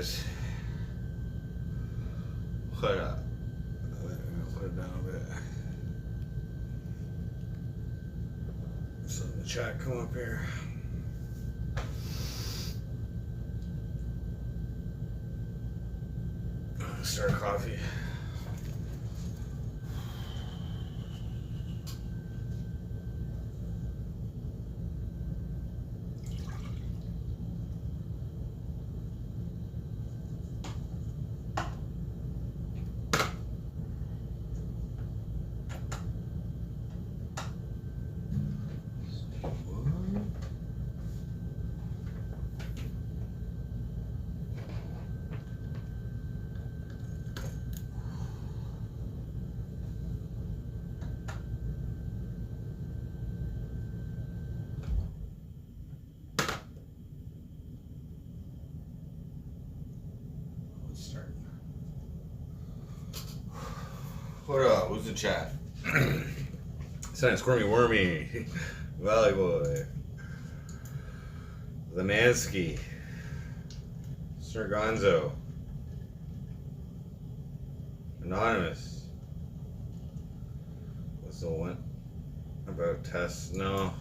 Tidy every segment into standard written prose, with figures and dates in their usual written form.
is. Put it down a bit. So the chat come up here. Start coffee. What up? Who's the chat? Son, Squirmy Wormy. Valley Boy. The Mansky. Sir Gonzo. Anonymous. What's the one about tests? No.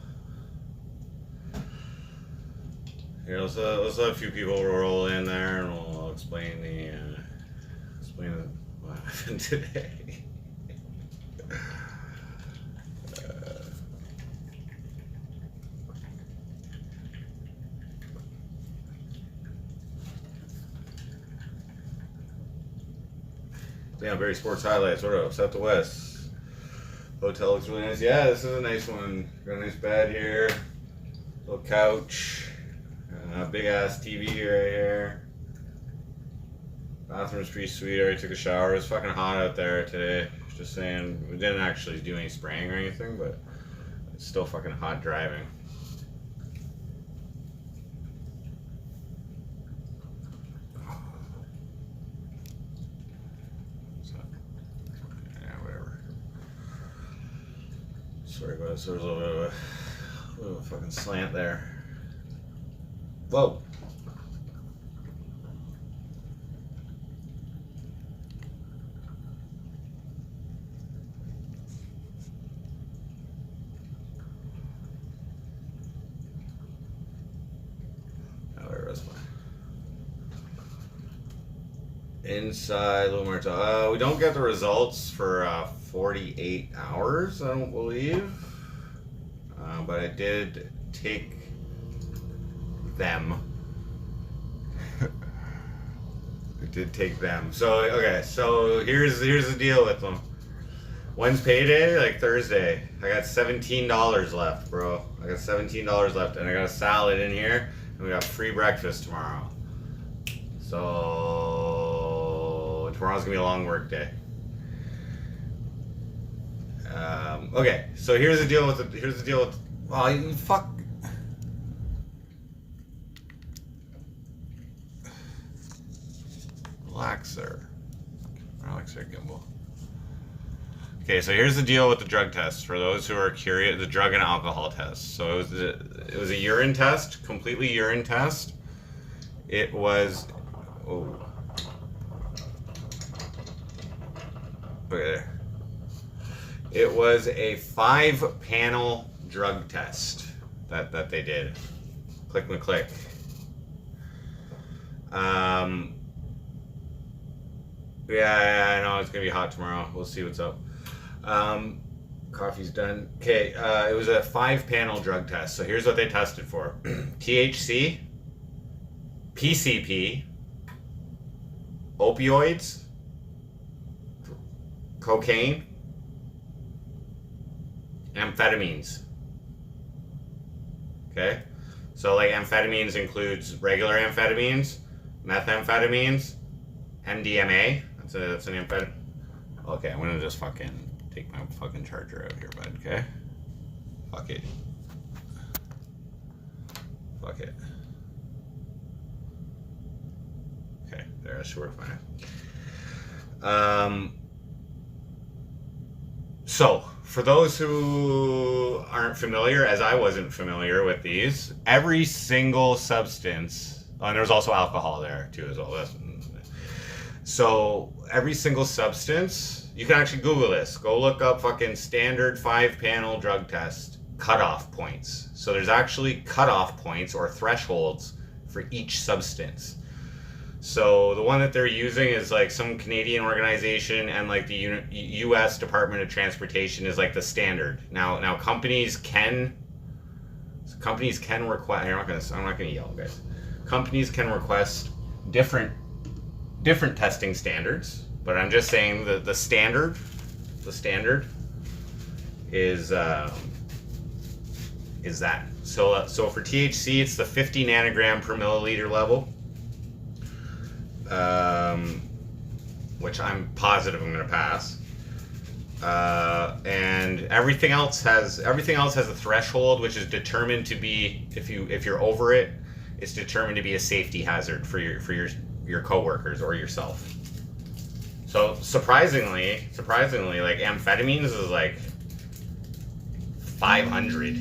Here, let's let a few people roll in there, and we'll explain what happened today. Damn, very sports highlights. What up? South to West. Hotel looks really nice. Yeah, this is a nice one. Got a nice bed here. Little couch. Big ass TV right here. Bathroom's pretty sweet. I already took a shower. It's fucking hot out there today. Just saying, we didn't actually do any spraying or anything, but it's still fucking hot driving. Sorry about it. So there's a little bit of a fucking slant there. Whoa. Inside Little Martel. We don't get the results for 48 hours, I don't believe. But I did take them. I did take them. So, okay, so here's the deal with them. When's payday? Like Thursday. I got $17 left, bro. I got $17 left, and I got a salad in here, and we got free breakfast tomorrow. So tomorrow's gonna be a long work day. Okay, so here's the deal with oh, you fuck. Relaxer, gimbal. Okay, so here's the deal with the drug test for those who are curious. The drug and alcohol test. So it was a urine test, completely urine test. It was. Oh. Look at there. It was a 5-panel drug test that they did. Click me click. Yeah, I know it's gonna be hot tomorrow. We'll see what's up. Coffee's done. Okay, it was a 5-panel drug test. So here's what they tested for: THC, PCP, opioids, cocaine, amphetamines. Okay, so like amphetamines includes regular amphetamines, methamphetamines, MDMA. That's an amphetamine. Okay, I'm gonna just fucking take my fucking charger out here, bud. Okay, fuck it. Fuck it. Okay, there. That should work fine. So, for those who aren't familiar, as I wasn't familiar with these, every single substance And there was also alcohol there too as well. So every single substance, you can actually Google this. Go look up fucking standard 5-panel drug test cutoff points. So there's actually cutoff points or thresholds for each substance. So the one that they're using is like some Canadian organization, and like the U.S. Department of Transportation is like the standard. Now companies can request. I'm not gonna yell, guys. Companies can request different testing standards, but I'm just saying that the standard is that. So for THC, it's the 50 nanogram per milliliter level. Which I'm positive I'm going to pass. And everything else has a threshold, which is determined to be, if you're over it, it's determined to be a safety hazard for your coworkers or yourself. So surprisingly, like amphetamines is like 500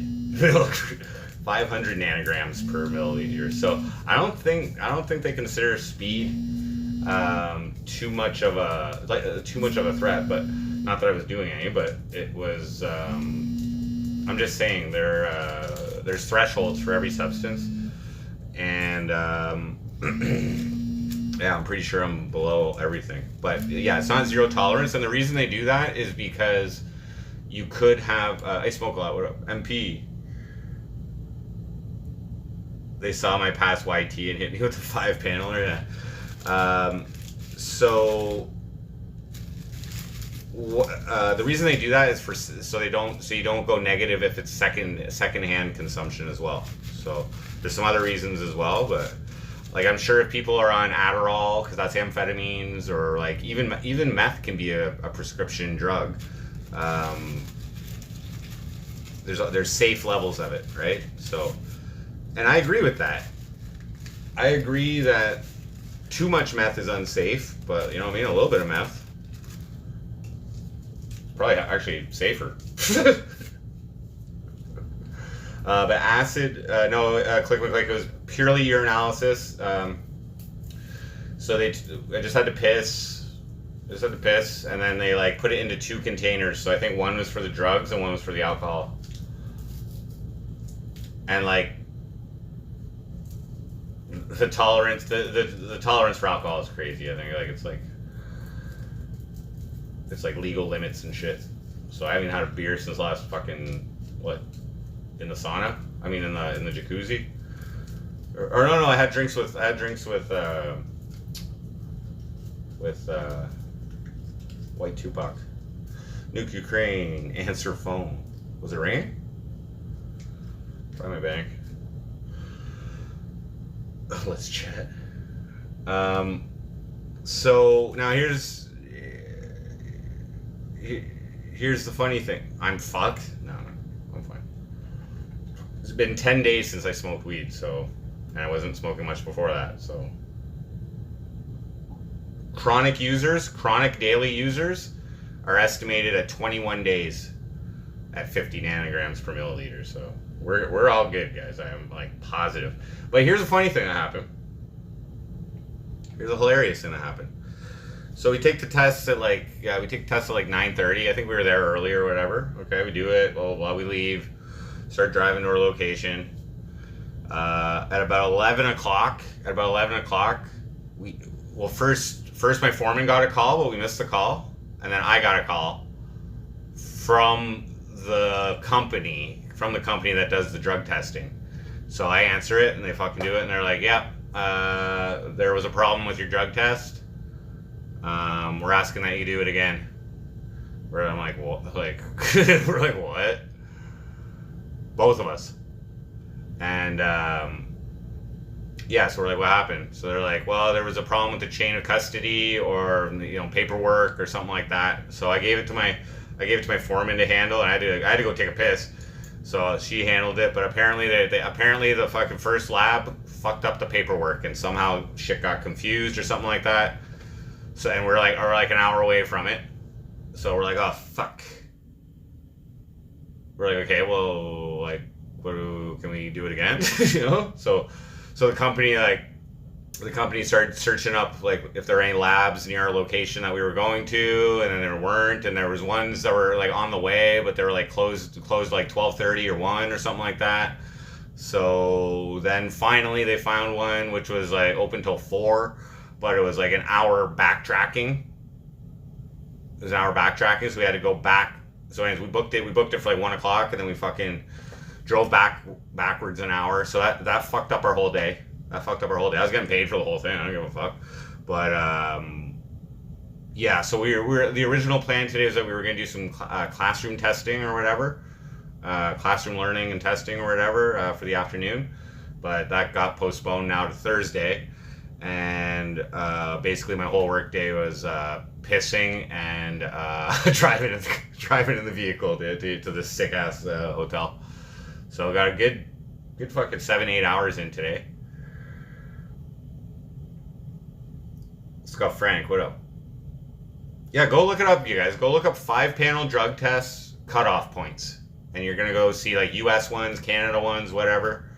nanograms per milliliter. So I don't think they consider speed too much of a threat. But not that I was doing any, but it was. I'm just saying there's thresholds for every substance, and yeah, I'm pretty sure I'm below everything. But yeah, it's not zero tolerance, and the reason they do that is because you could have. I smoke a lot. What up, MP? They saw my past YT and hit me with the 5-paneler. Yeah. So the reason they do that is so you don't go negative if it's secondhand consumption as well. So there's some other reasons as well, but like I'm sure if people are on Adderall, because that's amphetamines, or like even meth can be a prescription drug. There's safe levels of it, right? So, and I agree with that. I agree that too much meth is unsafe, but you know what I mean, a little bit of meth probably actually safer. But acid, click. It was purely urinalysis. So I just had to piss. And then they like put it into 2 containers. So I think one was for the drugs and one was for the alcohol. And like the tolerance for alcohol is crazy. I think it's like legal limits and shit. So I haven't had a beer since last fucking in the sauna. I mean in the jacuzzi. Or no, I had drinks with White Tupac. Nuke Ukraine. Answer phone. Was it ringing? Try my bank. Let's chat. So now here's the funny thing. I'm fucked. No, I'm fine. It's been 10 days since I smoked weed, and I wasn't smoking much before that. So chronic daily users are estimated at 21 days at 50 nanograms per milliliter. So we're all good, guys. I am like positive. But here's a funny thing that happened. Here's a hilarious thing that happened. So we take the tests at like 9:30. I think we were there early or whatever. Okay, we do it. Blah, blah, blah. We leave. Start driving to our location. At about 11 o'clock. First my foreman got a call, but we missed the call, and then I got a call from the company that does the drug testing. So I answer it, and they fucking do it, and they're like, "Yep, there was a problem with your drug test. We're asking that you do it again." I'm like, "What?" Like, we're like, "What?" Both of us. And yeah, so we're like, "What happened?" So they're like, "Well, there was a problem with the chain of custody, or paperwork, or something like that." So I gave it to my foreman to handle, and I had to go take a piss. So she handled it, but apparently the fucking first lab fucked up the paperwork, and somehow shit got confused or something like that. So, and we're like an hour away from it. So we're like, "Oh fuck." We're like, "Okay, well, like, can we do it again?" So the company like the company started searching up like if there were any labs near our location that we were going to, and then there weren't, and there was ones that were like on the way, but they were like closed like 12:30 or 1 or something like that. So then finally they found one which was like open till 4, but it was like an hour backtracking. It was an hour backtracking, so we had to go back. So anyways, we booked it for like 1 o'clock, and then we fucking drove backwards an hour. So that fucked up our whole day. I was getting paid for the whole thing. I don't give a fuck. But yeah. So we were the original plan today was that we were gonna do some classroom testing or whatever, classroom learning and testing or whatever for the afternoon. But that got postponed now to Thursday, and basically my whole work day was pissing and driving in the vehicle to this sick ass hotel. So I got a good fucking 7-8 hours in today. Scuff Frank, what up? Yeah, go look it up, you guys. Go look up 5-panel drug tests cutoff points, and you're gonna go see like U.S. ones, Canada ones, whatever,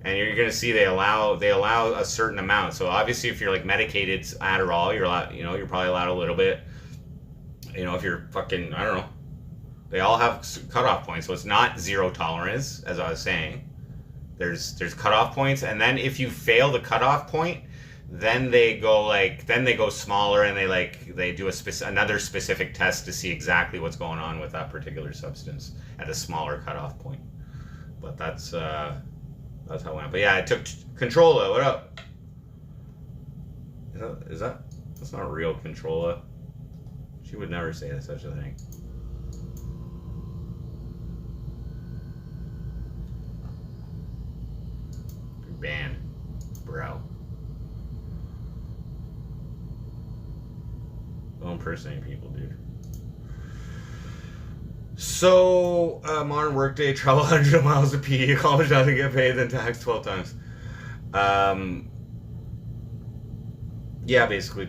and you're gonna see they allow a certain amount. So obviously, if you're like medicated Adderall, you're allowed, you're probably allowed a little bit. If you're fucking, I don't know, they all have cutoff points, so it's not zero tolerance, as I was saying. There's cutoff points, and then if you fail the cutoff point, then they go smaller, and they do another specific test to see exactly what's going on with that particular substance at a smaller cutoff point. But that's how it went. But yeah, I took Controlla. What up? That's not real Controlla. She would never say such a thing. You're banned, bro. Don't impersonate people, dude. So, modern workday, travel 100 miles a pee, college doesn't get paid, then tax 12 times. Yeah, basically.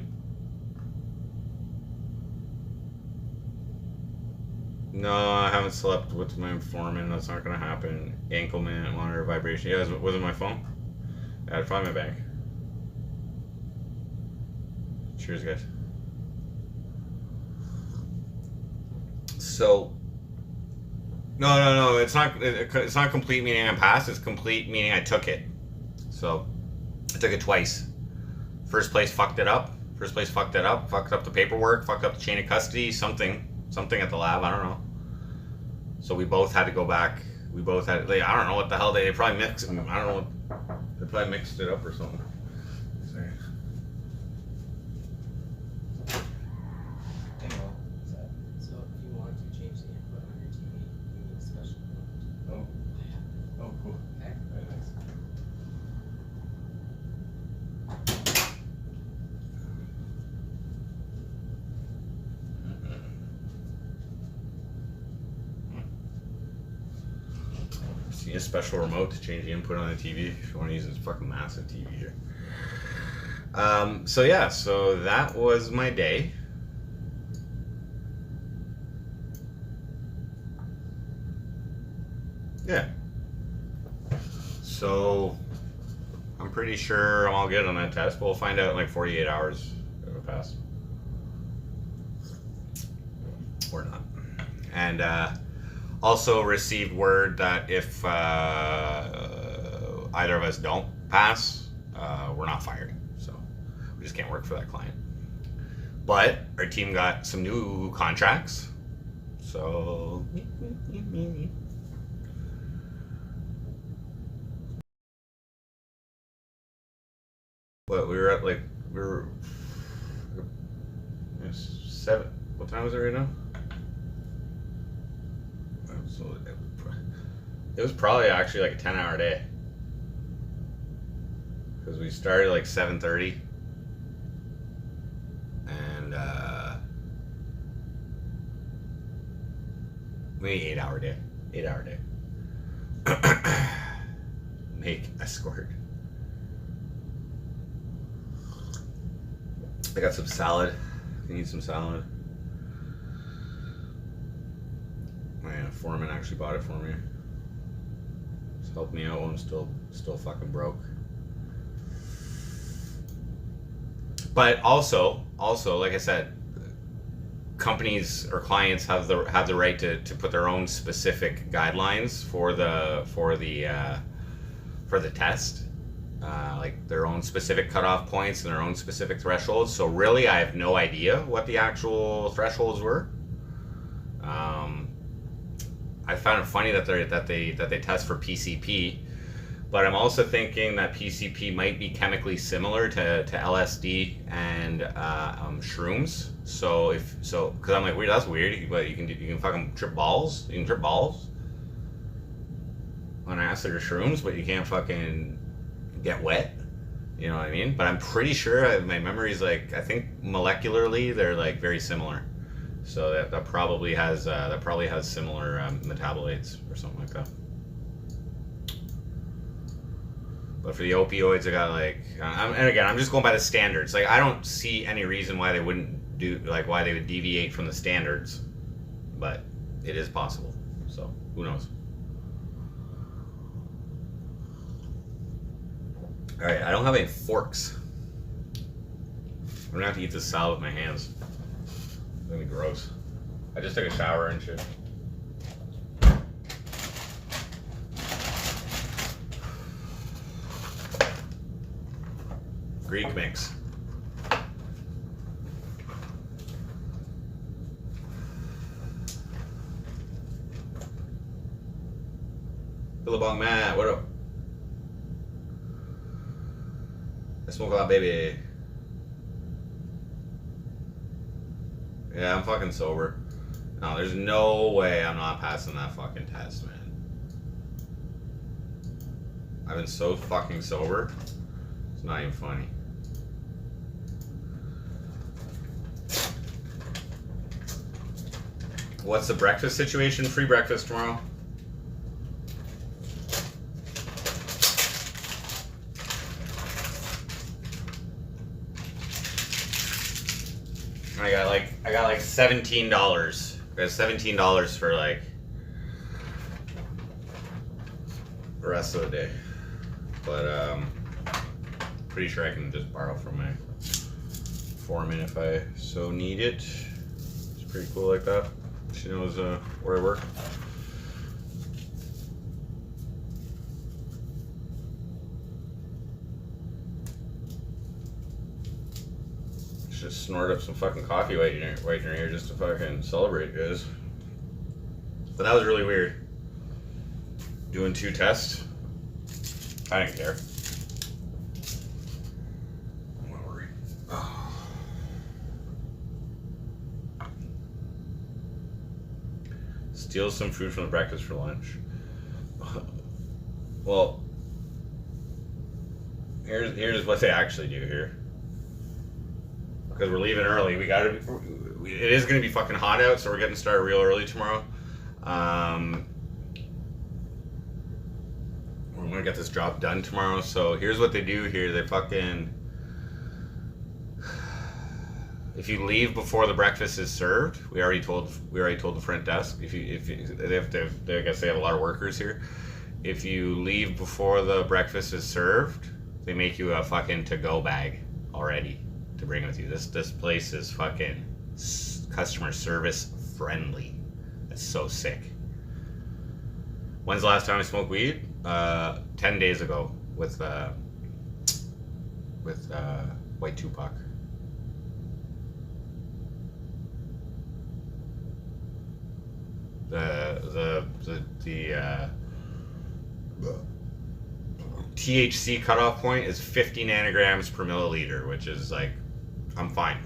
No, I haven't slept with my informant. That's not gonna happen. Ankle man, monitor vibration. Yeah, was it my phone? Yeah, I'd probably my bank. Cheers, guys. So, no. It's not complete meaning I passed. It's complete meaning I took it. So, I took it twice. First place fucked it up. Fucked up the paperwork. Fucked up the chain of custody. Something at the lab. I don't know. So we both had to go back. I don't know what the hell they probably mixed. I don't know. They probably mixed it up or something. Sorry. A special remote to change the input on the TV if you want to use this fucking massive TV here. So yeah, so that was my day. Yeah. So I'm pretty sure I'm all good on that test. We'll find out in like 48 hours if it'll pass. Or not. And also received word that if either of us don't pass, we're not fired. So we just can't work for that client. But our team got some new contracts. So what we were at it's 7. What time is it right now? So it was probably actually like a 10-hour day because we started like 7:30 and maybe 8-hour day. Make escort. I got some salad. You need some salad? My foreman actually bought it for me. Just helped me out when I'm still fucking broke. But also, like I said, companies or clients have the right to put their own specific guidelines for the test, like their own specific cutoff points and their own specific thresholds. So really, I have no idea what the actual thresholds were. I found it funny that they test for PCP, but I'm also thinking that PCP might be chemically similar to LSD and shrooms. So because I'm like, weird, that's weird. But you can fucking trip balls. You can trip balls on acid or shrooms, but you can't fucking get wet. You know what I mean? But I'm pretty sure my memory is like, I think molecularly they're like very similar. So that probably has similar metabolites or something like that. But for the opioids, I got like, and again, I'm just going by the standards. Like, I don't see any reason why they wouldn't do, like, why they would deviate from the standards. But it is possible. So who knows? All right, I don't have any forks. I'm gonna have to eat this salad with my hands. It's gonna be gross. I just took a shower and shit. Greek mix. Billabong Matt, what up? I smoke a lot, baby. Yeah, I'm fucking sober. No, there's no way I'm not passing that fucking test, man. I've been so fucking sober. It's not even funny. What's the breakfast situation? Free breakfast tomorrow. I got like $17. I got $17 for like the rest of the day. But pretty sure I can just borrow from my foreman if I so need it. It's pretty cool like that. She knows where I work. Just snort up some fucking coffee right in your ear just to fucking celebrate, guys. But that was really weird. Doing 2 tests. I didn't care. I'm not worried. Oh. Steal some food from the breakfast for lunch. Well, here's what they actually do here. Because we're leaving early, it is going to be fucking hot out, so we're getting started real early tomorrow. We're going to get this job done tomorrow. So here's what they do here. They fucking, if you leave before the breakfast is served, we already told the front desk. I guess they have a lot of workers here. If you leave before the breakfast is served, they make you a fucking to-go bag already to bring with you. This place is fucking customer service friendly. That's so sick. When's the last time I smoked weed? 10 days ago with White Tupac. The THC cutoff point is 50 nanograms per milliliter, which is like, I'm fine.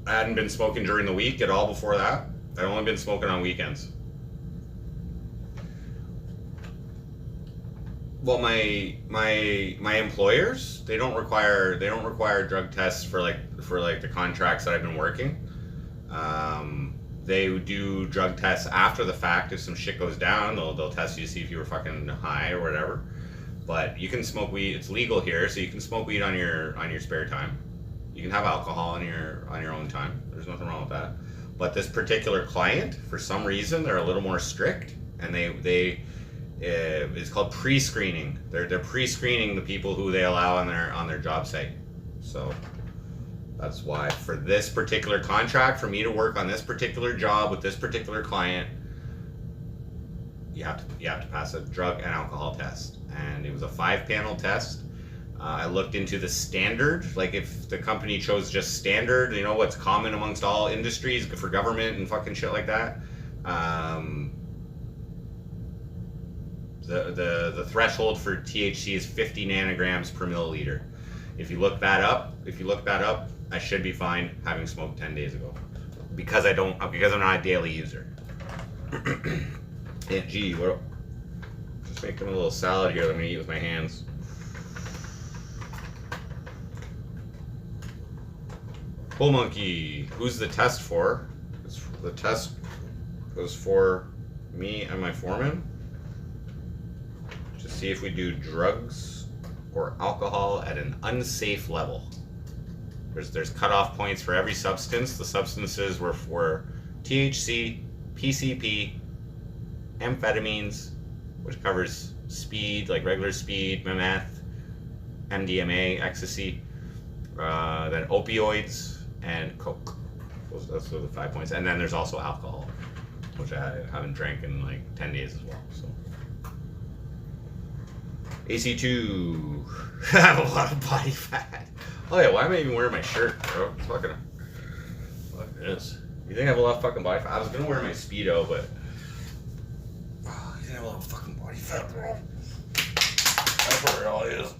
I hadn't been smoking during the week at all before that. I'd only been smoking on weekends. Well, my employers, they don't require drug tests for the contracts that I've been working. They do drug tests after the fact. If some shit goes down, they'll test you to see if you were fucking high or whatever. But you can smoke weed. It's legal here, so you can smoke weed on your spare time. You can have alcohol on your own time. There's nothing wrong with that. But this particular client, for some reason, they're a little more strict, and it's called pre-screening. They're pre-screening the people who they allow on their job site. So that's why for this particular contract, for me to work on this particular job with this particular client, you have to pass a drug and alcohol test. And it was a 5-panel test. I looked into the standard, like if the company chose just standard, you know, what's common amongst all industries for government and fucking shit like that. The threshold for THC is 50 nanograms per milliliter. If you look that up, I should be fine having smoked 10 days ago, because I'm not a daily user. Yeah, gee, what? Just making a little salad here. Let me eat with my hands. Bull monkey. Who's the test for? The test was for me and my foreman to see if we do drugs or alcohol at an unsafe level. There's cutoff points for every substance. The substances were for THC, PCP, amphetamines, which covers speed, like regular speed, meth, MDMA, ecstasy, then opioids, and coke. Those are the 5 points. And then there's also alcohol, which I haven't drank in like 10 days as well. So AC2. I have a lot of body fat. Oh yeah, why am I even wearing my shirt, bro? Fuck this. You think I have a lot of fucking body fat? I was gonna wear my Speedo, but you think I have a lot of fucking body fat, bro? That's what it all is.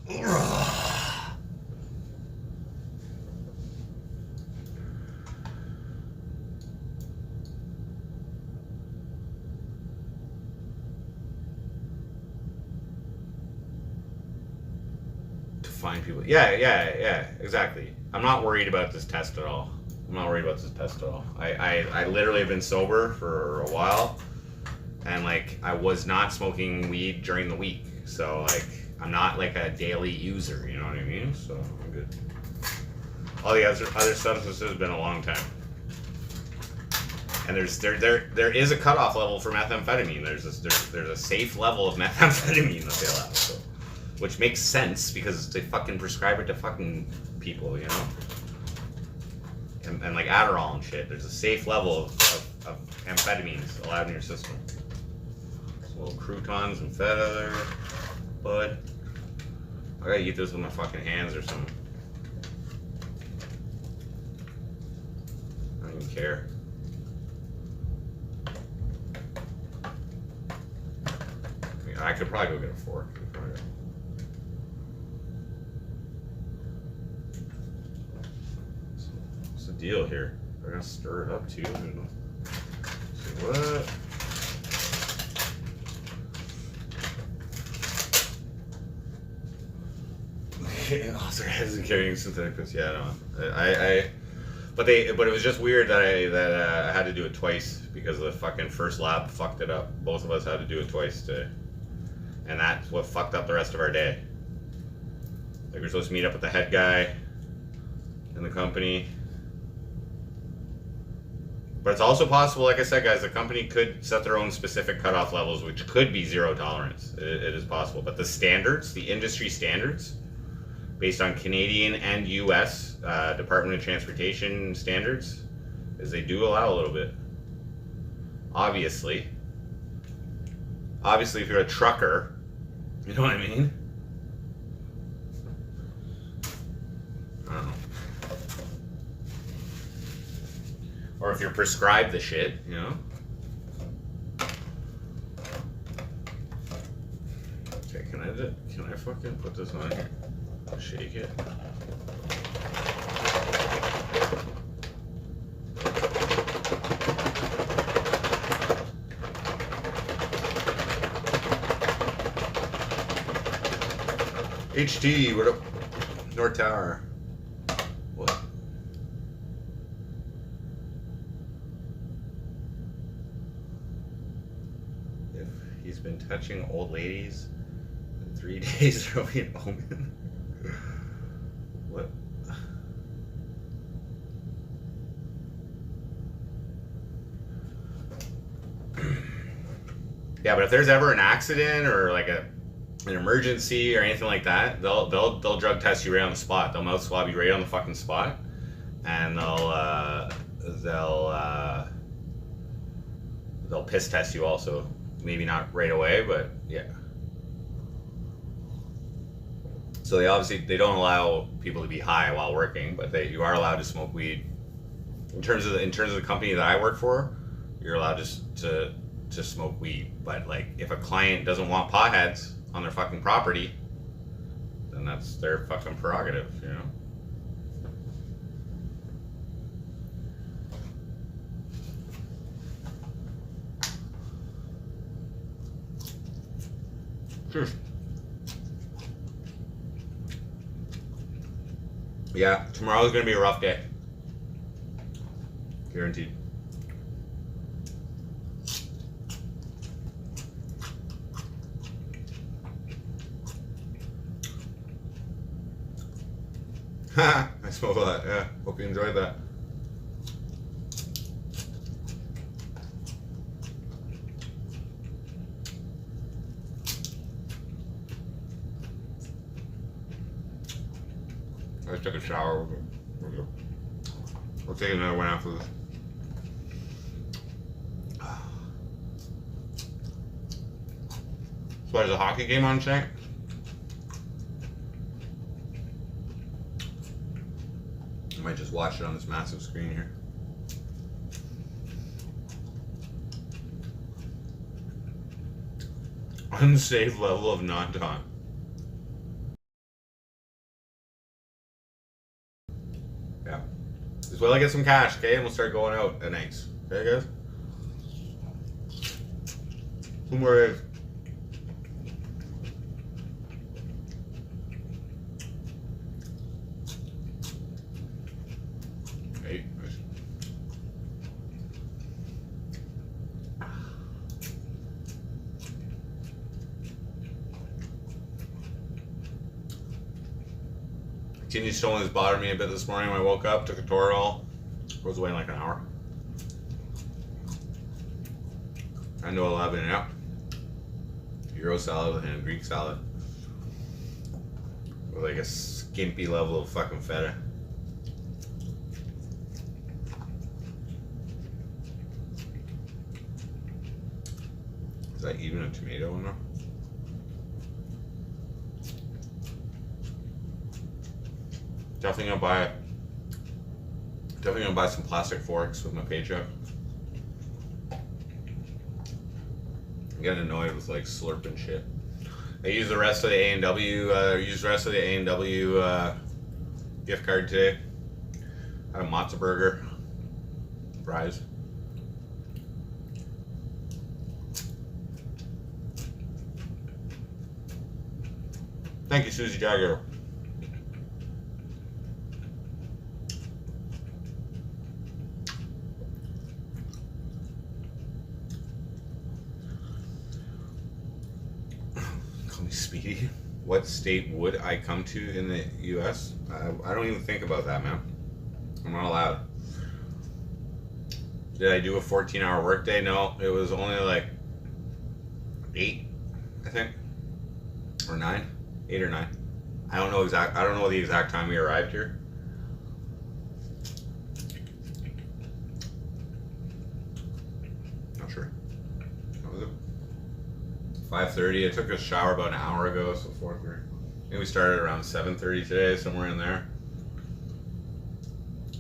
Find people. Yeah, exactly. I'm not worried about this test at all. I literally have been sober for a while, and like I was not smoking weed during the week, so like I'm not like a daily user, you know what I mean? So I'm good. All the other substances have been a long time. And there is a cutoff level for methamphetamine. There's a safe level of methamphetamine that they allow. So. Which makes sense because they fucking prescribe it to fucking people, you know? And like Adderall and shit. There's a safe level of amphetamines allowed in your system. So little croutons and feta there. Bud. I gotta eat this with my fucking hands or something. I don't even care. I could probably go get a fork. Deal here. We're gonna stir it up too. So what? Also, guys are carrying synthetic pills. Yeah, no. But it was just weird that I had to do it twice because the fucking first lab fucked it up. Both of us had to do it twice and that's what fucked up the rest of our day. Like we're supposed to meet up with the head guy in the company. But it's also possible, like I said, guys, the company could set their own specific cutoff levels, which could be zero tolerance. It is possible. But the standards, the industry standards, based on Canadian and U.S. Department of Transportation standards, is they do allow a little bit. Obviously, if you're a trucker, you know what I mean? I don't know. Or if you're prescribed the shit, you know? Okay, can I fucking put this on here? Shake it. HT, what up? North Tower. What? If he's been touching old ladies in 3 days, there'll be an omen. What? Yeah, but if there's ever an accident or like a an emergency or anything like that, they'll drug test you right on the spot. They'll mouth swab you right on the fucking spot, and they'll piss test you also. Maybe not right away, but yeah. So they don't allow people to be high while working, but you are allowed to smoke weed. In terms of the company that I work for, you're allowed to smoke weed. But like, if a client doesn't want potheads on their fucking property, then that's their fucking prerogative, you know. Cheers. Yeah, tomorrow's gonna be a rough day. Guaranteed. Ha! I smoked that. Yeah, hope you enjoyed that. I just took a shower. We'll take another one after this. So there's a hockey game on tonight? I might just watch it on this massive screen here. Unsafe level of non-taunt. Yeah. Just wait till I get some cash, okay? And we'll start going out at nights. Okay, guys? 2 more days. Kidney stone has bothered me a bit this morning when I woke up, took a Toradol, was away in like an hour. Endo 11, yeah. Euro salad and Greek salad. With like a skimpy level of fucking feta. Is that even a tomato in there? Definitely gonna buy some plastic forks with my paycheck. I'm getting annoyed with like slurping shit. I used the rest of the A&W. Gift card today. Had a matzo burger, fries. Thank you, Susie Jagger. Speedy. What state would I come to in the U.S.? I don't even think about that, man. I'm not allowed. Did I do a 14-hour workday? No, it was only like 8, I think, or 9, 8 or 9. I don't know the exact time we arrived here. Not sure. What was it? 5:30. I took a shower about an hour ago, so 4:30. I think we started around 7:30 today, somewhere in there.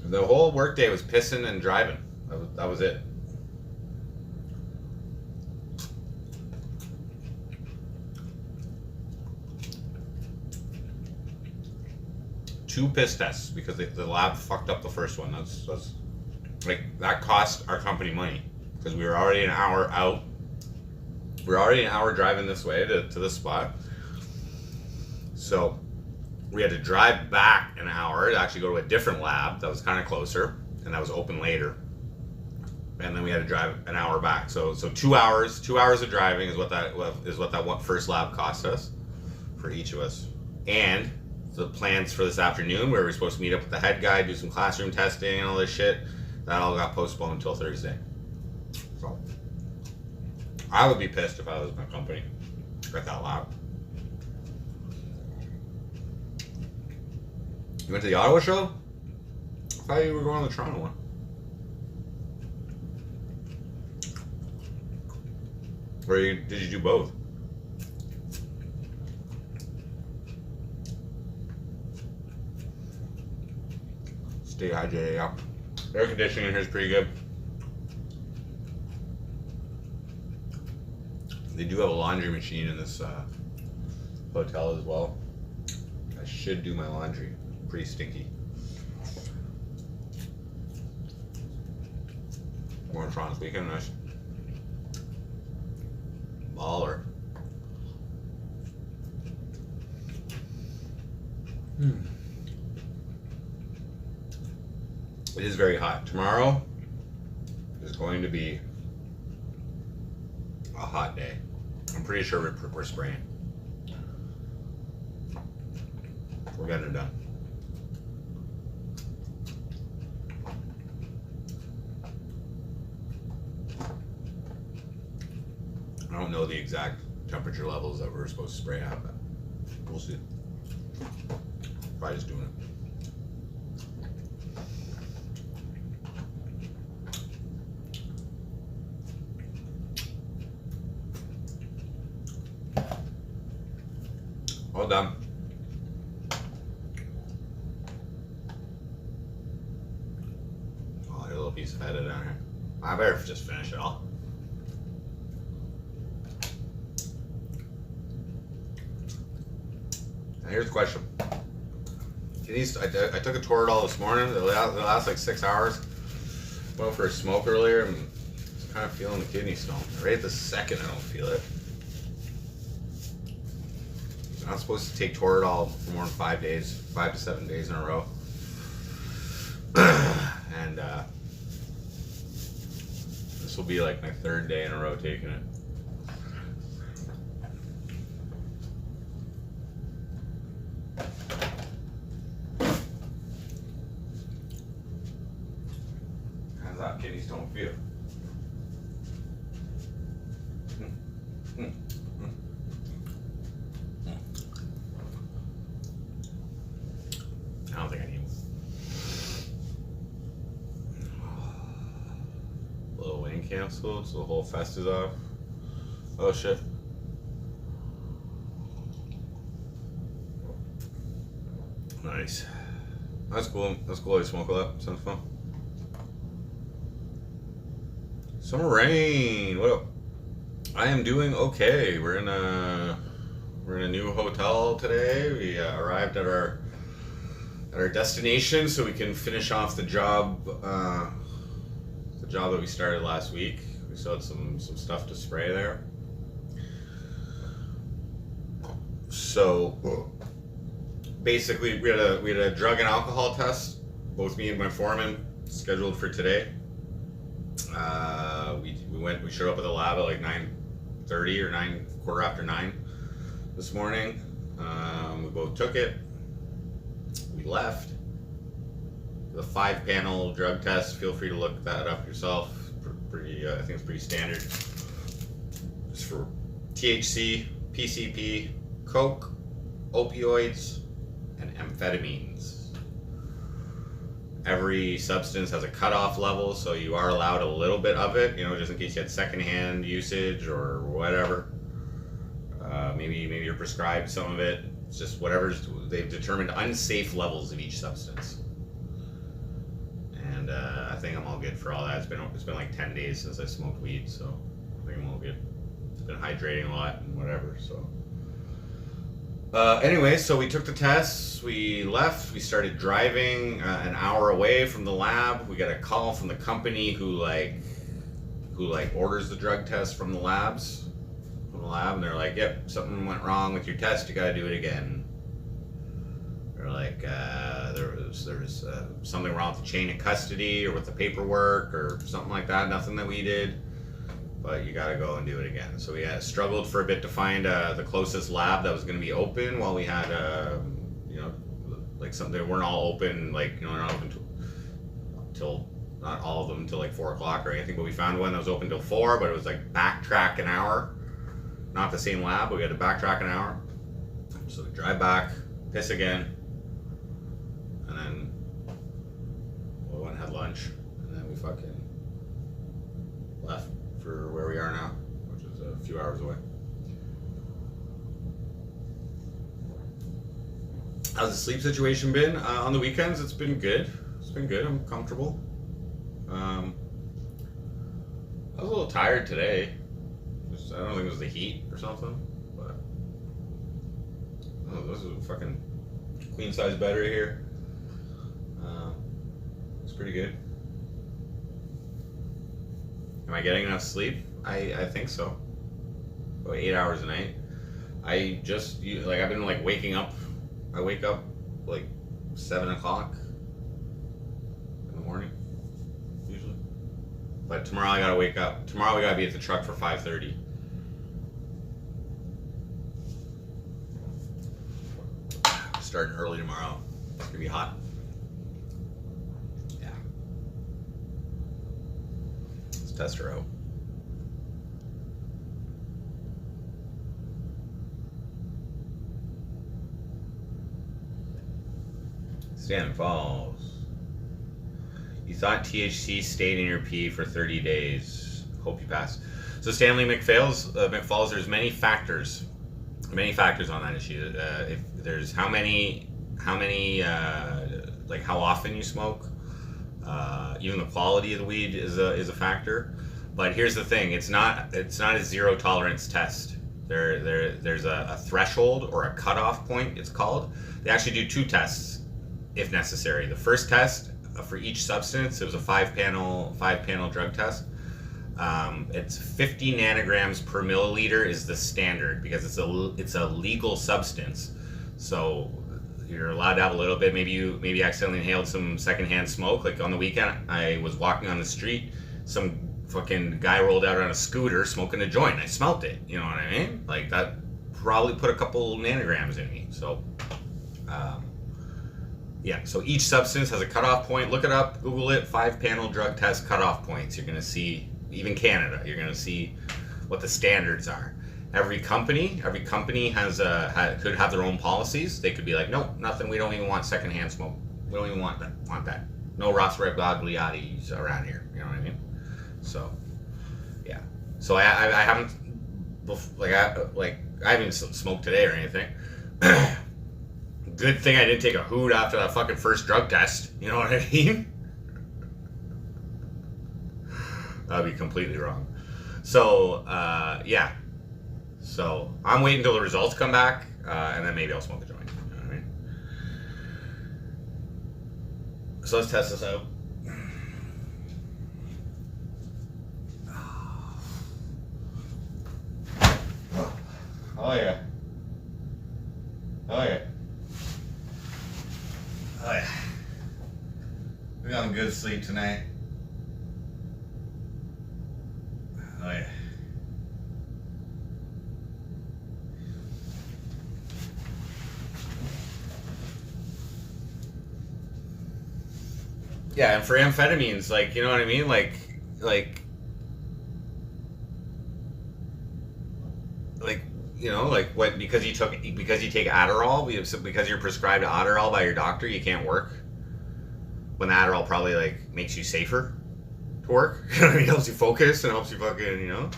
The whole workday was pissing and driving. That was it. Two piss tests because the lab fucked up the first one. That's like, that cost our company money because we were already an hour out. We're already an hour driving this way to this spot. So we had to drive back an hour to actually go to a different lab that was kind of closer and that was open later. And then we had to drive an hour back. So 2 hours of driving is what that first lab cost us for each of us. And the plans for this afternoon where we're supposed to meet up with the head guy, do some classroom testing and all this shit, that all got postponed until Thursday. So I would be pissed if I was my company at that lab. You went to the Ottawa show? I thought you were going to the Toronto one. Or did you do both? Stay hydrated, yeah. Air conditioning in here is pretty good. They do have a laundry machine in this hotel as well. I should do my laundry. Pretty stinky. More in Toronto this weekend, nice. Baller. It is very hot. Tomorrow is going to be a hot day. I'm pretty sure we're spraying. We're getting it done. I don't know the exact temperature levels that we're supposed to spray at, but we'll see. Probably just doing it. All done. Oh, there's a little piece of feta down here. I better just finish it all. Now here's the question. I took a Toradol this morning. It lasts like 6 hours. Went out for a smoke earlier and was kind of feeling the kidney stone. Right at the second, I don't feel it. I'm not supposed to take Toradol for more than 5 days, 5 to 7 days in a row. And this will be like my 3rd day in a row taking it. How's that kidney stone feel? I don't think I need one. Little wing canceled, so the whole fest is off. Oh shit. Nice. That's cool. That's cool. I smoke a lot. Sounds fun. Summer rain. What up? I am doing okay. We're in a new hotel today. We arrived at our destination so we can finish off the job that we started last week. We still had some stuff to spray there. So basically we had a drug and alcohol test, both me and my foreman, scheduled for today. We showed up at the lab at like 9:30 or 9:15 this morning. We both took it. We left. The 5-panel drug test. Feel free to look that up yourself. Pretty, I think it's pretty standard. It's for THC, PCP, coke, opioids, and amphetamines. Every substance has a cutoff level, so you are allowed a little bit of it, just in case you had secondhand usage or whatever. Maybe you're prescribed some of it. It's just whatever they've determined unsafe levels of each substance. And I think I'm all good for all that. It's been like 10 days since I smoked weed, so I think I'm all good. Been hydrating a lot and whatever. So anyway, so we took the tests. We left. We started driving an hour away from the lab. We got a call from the company who orders the drug test from the labs. And they're like, yep, something went wrong with your test, you gotta do it again. They're like, there was something wrong with the chain of custody or with the paperwork or something like that, nothing that we did, but you gotta go and do it again. So we struggled for a bit to find the closest lab that was gonna be open while we had they weren't all open, they're not open till not all of them until like 4 o'clock or anything, but we found one that was open till 4, but it was like backtrack an hour. Not the same lab, we had to backtrack an hour. So we drive back, piss again, had lunch, and then we fucking left for where we are now, which is a few hours away. How's the sleep situation been? On the weekends, it's been good. It's been good. I'm comfortable. I was a little tired today. I don't think it was the heat or something, but this is a fucking queen size bed right here. It's pretty good. Am I getting enough sleep? I think so. About 8 hours a night. I've been like waking up. I wake up like 7 o'clock in the morning, usually. But tomorrow I gotta wake up. Tomorrow we gotta be at the truck for 5:30. Starting early tomorrow. It's gonna be hot. Yeah. Let's test her out. Stanton Falls. You thought THC stayed in your pee for 30 days. Hope you pass. So Stanley McFalls, there's many factors on that issue. If there's how often you smoke, even the quality of the weed is a factor. But here's the thing: it's not a zero tolerance test. There's a threshold or a cutoff point. It's called. They actually do 2 tests if necessary. The first test for each substance, it was a 5-panel drug test. It's 50 nanograms per milliliter is the standard because it's a legal substance. So you're allowed to have a little bit. Maybe you accidentally inhaled some secondhand smoke. Like on the weekend, I was walking on the street, some fucking guy rolled out on a scooter smoking a joint. I smelt it. You know what I mean? Like that probably put a couple nanograms in me. So. Yeah, so each substance has a cutoff point. Look it up, Google it, 5-panel drug test cutoff points. You're going to see, even Canada, you're going to see what the standards are. Every company could have their own policies. They could be like, nope, nothing, we don't even want secondhand smoke. We don't even want that. No Rothschild-Gagliottis around here, you know what I mean? So, yeah. So I haven't, I haven't smoked today or anything. Good thing I didn't take a hoot after that fucking first drug test. You know what I mean? That'd be completely wrong. So, yeah. So, I'm waiting until the results come back, and then maybe I'll smoke a joint. You know what I mean? So, let's test this out. Oh, yeah. Oh, yeah. Oh yeah, we got good sleep tonight. Oh yeah. Yeah, and for amphetamines, like, you know what I mean? Like, you know, like what, because you take Adderall, because you're prescribed Adderall by your doctor, you can't work. When the Adderall probably like makes you safer to work. You know what I mean? It helps you focus and helps you fucking, you know.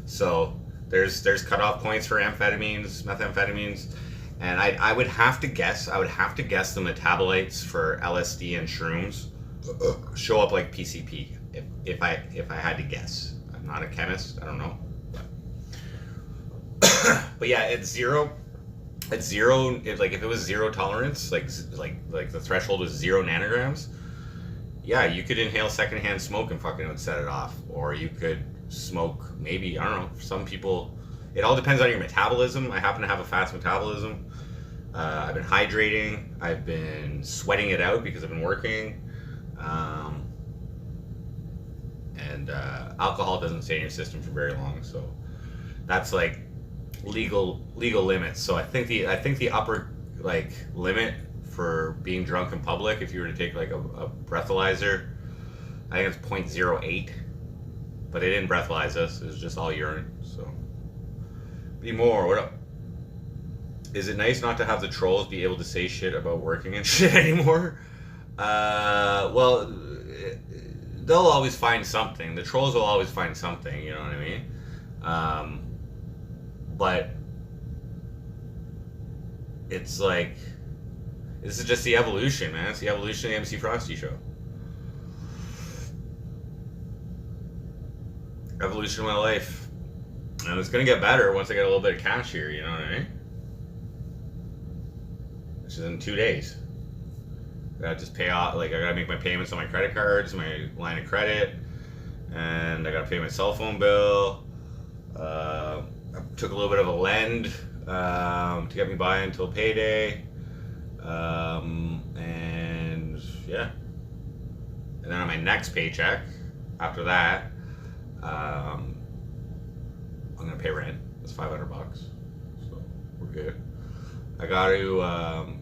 So there's cutoff points for amphetamines, methamphetamines, and I would have to guess the metabolites for LSD and shrooms show up like PCP if I had to guess. I'm not a chemist, I don't know. But yeah, it's zero. If it was zero tolerance, like the threshold was 0 nanograms, yeah, you could inhale secondhand smoke and fucking would set it off. Or you could smoke, maybe, I don't know, for some people, it all depends on your metabolism. I happen to have a fast metabolism. I've been hydrating. I've been sweating it out because I've been working. And alcohol doesn't stay in your system for very long, so that's like legal limits. So I think the upper like limit for being drunk in public, if you were to take like a breathalyzer, I think it's 0.08, but they didn't breathalyze us. It was just all urine. So be more. What up? Is it nice not to have the trolls be able to say shit about working and shit anymore? Well, they'll always find something. The trolls will always find something. You know what I mean? But it's like this is just the evolution, man. It's the evolution of the MC Frosty show. Evolution of my life, and it's gonna get better once I get a little bit of cash here. You know what I mean? Which is in 2 days. I gotta just pay off. Like I gotta make my payments on my credit cards, my line of credit, and I gotta pay my cell phone bill. I took a little bit of a lend to get me by until payday, and yeah. And then on my next paycheck, after that, I'm gonna pay rent. It's $500, so we're good. I gotta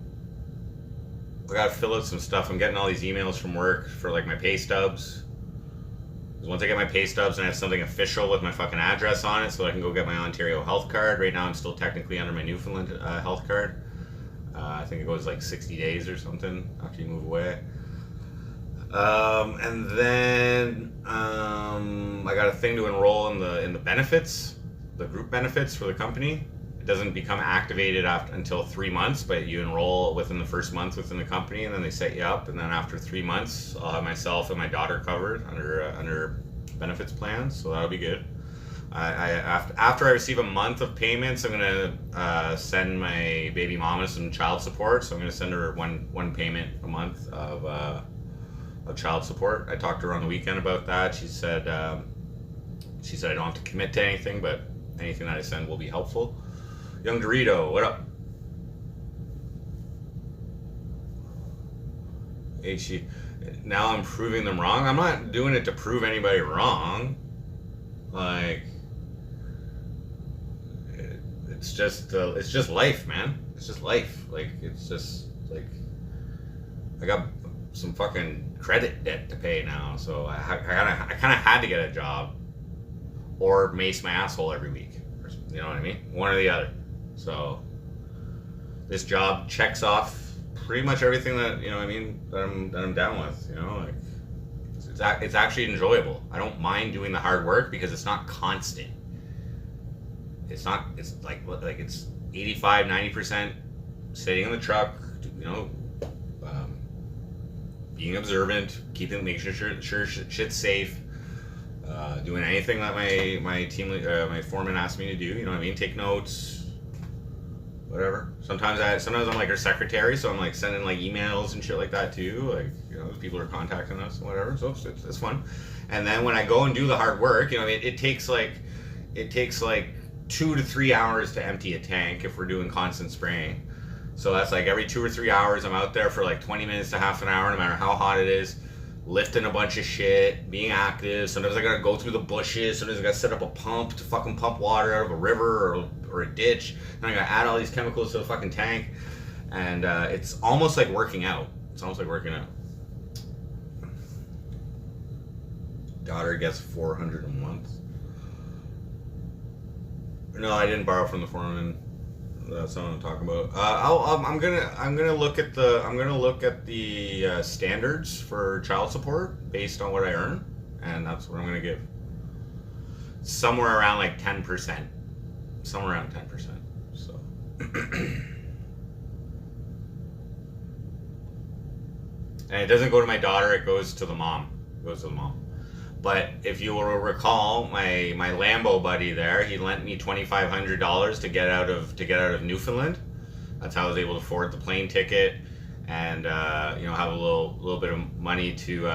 fill out some stuff. I'm getting all these emails from work for like my pay stubs. Because once I get my pay stubs and I have something official with my fucking address on it, so I can go get my Ontario health card. Right now I'm still technically under my Newfoundland health card. I think it goes like 60 days or something after you move away. And then I got a thing to enroll in the benefits, the group benefits for the company. It doesn't become activated until 3 months, but you enroll within the first month within the company, and then they set you up. And then after 3 months, I'll have myself and my daughter covered under benefits plans, so that'll be good. After I receive a month of payments, I'm gonna send my baby mama some child support. So I'm gonna send her one payment a month of child support. I talked to her on the weekend about that. She said I don't have to commit to anything, but anything that I send will be helpful. Young Dorito, what up? Now I'm proving them wrong. I'm not doing it to prove anybody wrong. Like, it's just life, man. It's just life. Like, it's just like I got some fucking credit debt to pay now, so I kind of had to get a job or mace my asshole every week. You know what I mean? One or the other. So this job checks off pretty much everything that, you know what I mean, that I'm down with. You know, like it's actually enjoyable. I don't mind doing the hard work because it's not constant. It's like it's 85-90% sitting in the truck, you know, being observant, making sure shit's safe. Doing anything that my team my foreman asked me to do, you know what I mean? Take notes, whatever. Sometimes I'm like her secretary, so I'm like sending like emails and shit like that too. Like, you know, people are contacting us and whatever, so it's fun. And then when I go and do the hard work, you know, it takes like 2 to 3 hours to empty a tank if we're doing constant spraying. So that's like every 2 or 3 hours, I'm out there for like 20 minutes to half an hour, no matter how hot it is, lifting a bunch of shit, being active. Sometimes I gotta go through the bushes. Sometimes I gotta set up a pump to fucking pump water out of a river or a ditch. And I gotta add all these chemicals to the fucking tank. And it's almost like working out. Daughter gets $400 a month. No, I didn't borrow from the foreman. That's not what I'm talking about. I'm gonna look at the standards for child support based on what I earn, and that's what I'm gonna give. Somewhere around like 10%. Somewhere around 10%. So. And it doesn't go to my daughter; it goes to the mom. But if you will recall, my Lambo buddy there, he lent me $2,500 to get out of Newfoundland. That's how I was able to afford the plane ticket, and you know, have a little bit of money to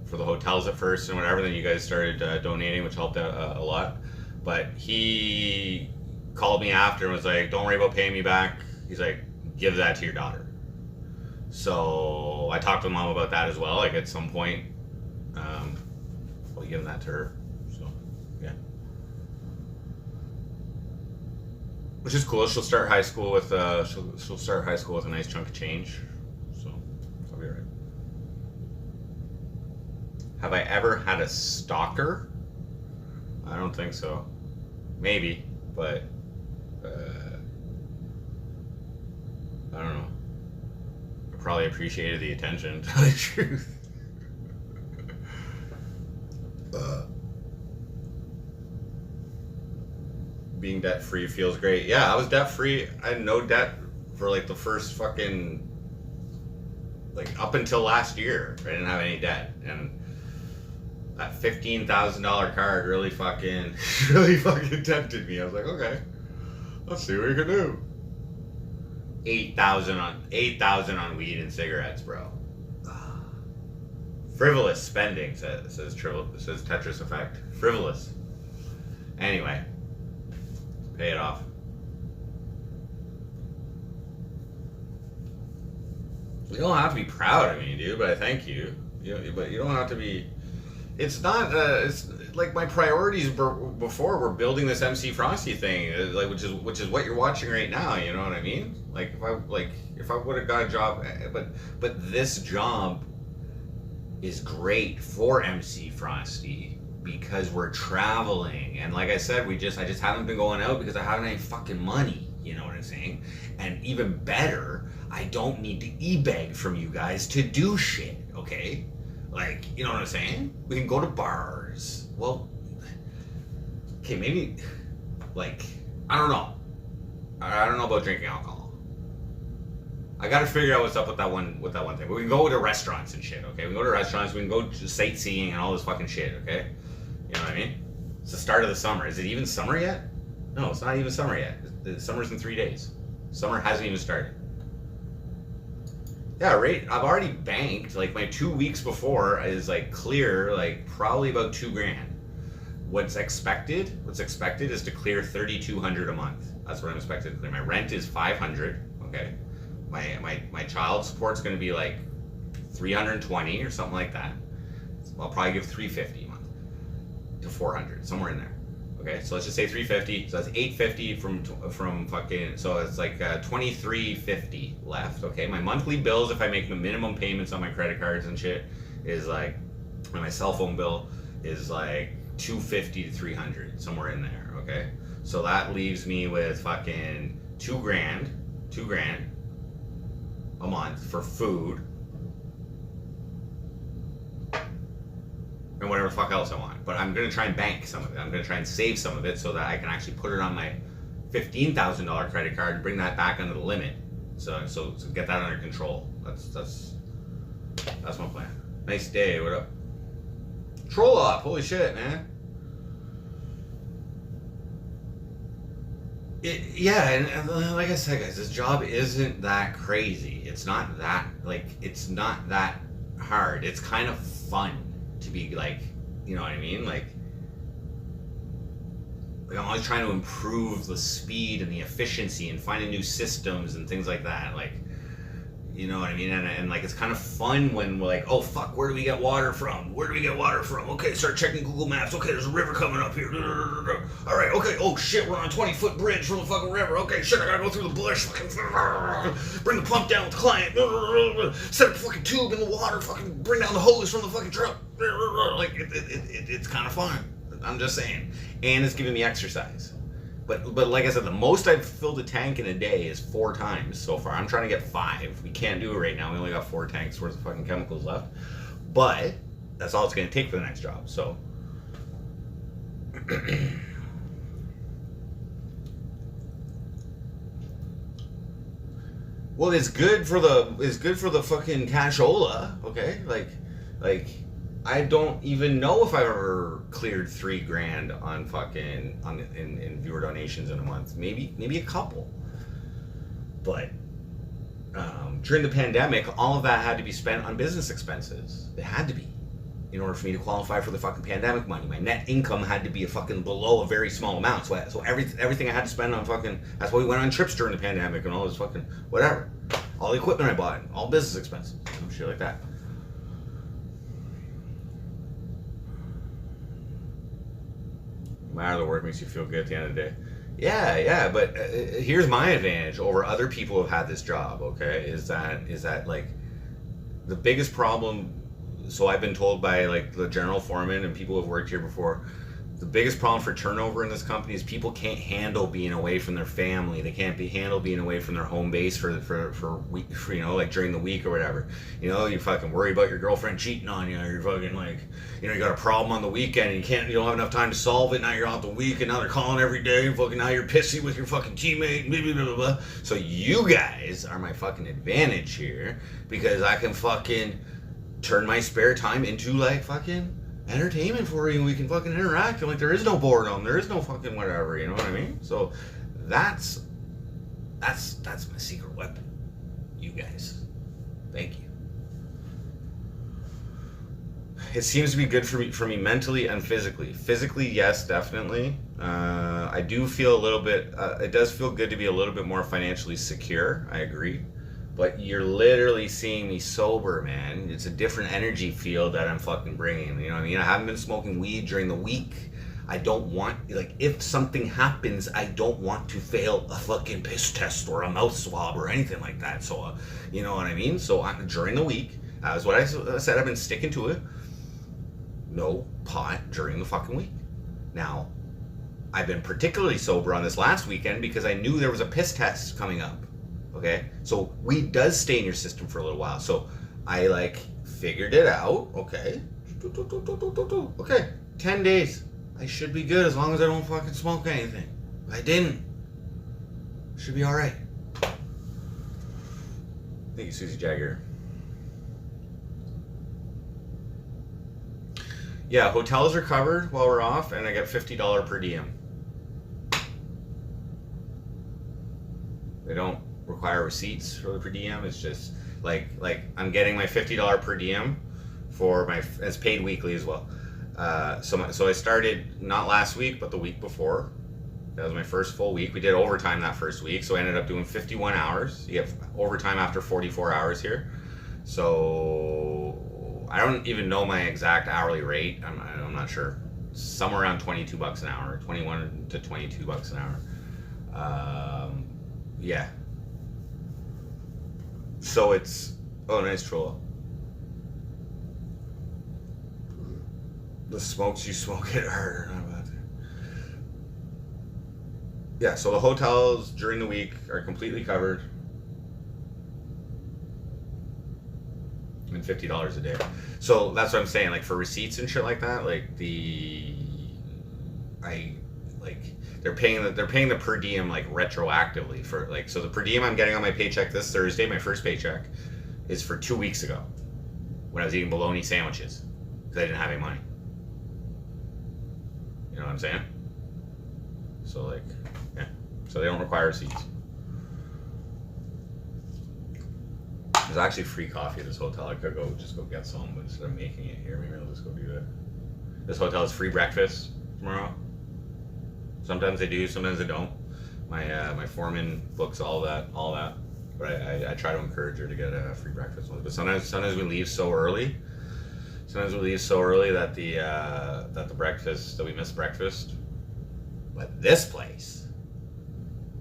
for the hotels at first and whatever. Then you guys started donating, which helped out a lot. But he called me after and was like, "Don't worry about paying me back." He's like, "Give that to your daughter." So I talked to mom about that as well. Like at some point. Giving that to her, so yeah, which is cool. She'll start high school with a nice chunk of change, so I'll be alright. Have I ever had a stalker? I don't think so. Maybe, but I don't know. I probably appreciated the attention, to tell you the truth. Being debt free feels great. Yeah, I was debt free. I had no debt for like the first fucking, like up until last year. I didn't have any debt, and that $15,000 card really fucking tempted me. I was like, okay, let's see what we can do. 8,000 on weed and cigarettes, bro. Frivolous spending, says Tetris Effect. Frivolous. Anyway, pay it off. You don't have to be proud of me, dude, but I thank you. But you don't have to be. It's not. It's like my priorities before were building this MC Frosty thing, like which is what you're watching right now. You know what I mean? Like if I would have got a job, but this job is great for MC Frosty because we're traveling, and like I said, I just haven't been going out because I haven't any fucking money. You know what I'm saying? And even better, I don't need to e-beg from you guys to do shit. Okay? Like, you know what I'm saying? We can go to bars. Well, okay, maybe, like, I don't know. I don't know about drinking alcohol. I gotta figure out what's up with that one thing. But we can go to restaurants and shit, okay? We can go to restaurants, we can go to sightseeing and all this fucking shit, okay? You know what I mean? It's the start of the summer. Is it even summer yet? No, it's not even summer yet. The summer's in 3 days. Summer hasn't even started. Yeah, right. I've already banked, like my 2 weeks before is like clear, like probably about $2,000. What's expected is to clear $3,200 a month. That's what I'm expected to clear. My rent is $500. Okay. My child support's going to be like $320 or something like that. I'll probably give $350 a month to $400, somewhere in there. Okay, so let's just say $350. So that's $850 from fucking. So it's like $23.50 left. Okay, my monthly bills, if I make the minimum payments on my credit cards and shit, is like, and my cell phone bill is like $250 to $300, somewhere in there. Okay, so that leaves me with fucking $2,000 a month for food and whatever the fuck else I want. But I'm going to try and bank some of it. I'm going to try and save some of it so that I can actually put it on my $15,000 credit card and bring that back under the limit. So get that under control. That's my plan. Nice day. What up? Troll up. Holy shit, man. Yeah, and like I said, guys, this job isn't that crazy. It's not that hard. It's kind of fun to be like, you know what I mean? Like I'm always trying to improve the speed and the efficiency and finding new systems and things like that. Like, you know what I mean? And like, it's kind of fun when we're like, oh fuck, where do we get water from? Okay, start checking Google Maps. Okay, there's a river coming up here. All right, okay, oh shit, we're on a 20-foot bridge from the fucking river. Okay, shit, I gotta go through the bush. Bring the pump down with the client. Set up a fucking tube in the water. Fucking bring down the hose from the fucking truck. Like, it's kind of fun. I'm just saying. And it's giving me exercise. But like I said, the most I've filled a tank in a day is 4 times so far. I'm trying to get 5. We can't do it right now. We only got 4 tanks worth of fucking chemicals left. But that's all it's going to take for the next job. So well, it's good for the fucking cashola, okay? Like I don't even know if I've ever cleared $3,000 on fucking in viewer donations in a month. Maybe a couple. But during the pandemic, all of that had to be spent on business expenses. It had to be, in order for me to qualify for the fucking pandemic money. My net income had to be below a very small amount. So everything I had to spend on fucking. That's why we went on trips during the pandemic and all this fucking whatever. All the equipment I bought, all business expenses, some shit like that. My other work makes you feel good at the end of the day. Yeah, but here's my advantage over other people who have had this job, okay, is that like the biggest problem, so I've been told by like the general foreman and people who have worked here before, the biggest problem for turnover in this company is people can't handle being away from their family. They can't handle being away from their home base for you know, like during the week or whatever. You know, you fucking worry about your girlfriend cheating on you. Or you're fucking like, you know, you got a problem on the weekend and you don't have enough time to solve it. Now you're out the week and now they're calling every day. And fucking now you're pissy with your fucking teammate. Blah, blah, blah, blah. So you guys are my fucking advantage here because I can fucking turn my spare time into like fucking entertainment for you, and we can fucking interact, and like there is no boredom, there is no fucking whatever, you know what I mean? So that's my secret weapon, you guys. Thank you. It seems to be good for me mentally and physically. Physically, yes, definitely. I do feel a little bit. It does feel good to be a little bit more financially secure. I agree. But you're literally seeing me sober, man. It's a different energy field that I'm fucking bringing. You know what I mean? I haven't been smoking weed during the week. I don't want, like, if something happens, I don't want to fail a fucking piss test or a mouth swab or anything like that. So, you know what I mean? So during the week, as what I said, I've been sticking to it. No pot during the fucking week. Now, I've been particularly sober on this last weekend because I knew there was a piss test coming up. Okay, so weed does stay in your system for a little while. So I like figured it out. Okay, 10 days. I should be good as long as I don't fucking smoke anything. I didn't. Should be all right. Thank you, Susie Jagger. Yeah, hotels are covered while we're off, and I get $50 per diem. They don't require receipts for the per diem. It's just like I'm getting my $50 per diem for it's paid weekly as well. So I started not last week but the week before. That was my first full week. We did overtime that first week, so I ended up doing 51 hours. You get overtime after 44 hours here. So I don't even know my exact hourly rate. I'm not sure. Somewhere around $22 an hour, 21 to $22 an hour. Yeah. So it's, oh, nice troll. The smokes you smoke it harder. Yeah, so the hotels during the week are completely covered. And $50 a day. So that's what I'm saying, like for receipts and shit like that, like they're paying the per diem like retroactively for like, so the per diem I'm getting on my paycheck this Thursday, my first paycheck, is for 2 weeks ago when I was eating bologna sandwiches because I didn't have any money. You know what I'm saying? So like, yeah. So they don't require receipts. There's actually free coffee at this hotel. I could just go get some, but instead of making it here, maybe I'll just go do that. This hotel has free breakfast tomorrow. Sometimes they do, sometimes they don't. My foreman books all that. But I try to encourage her to get a free breakfast. But sometimes we leave so early. Sometimes we leave so early that we miss breakfast. But this place,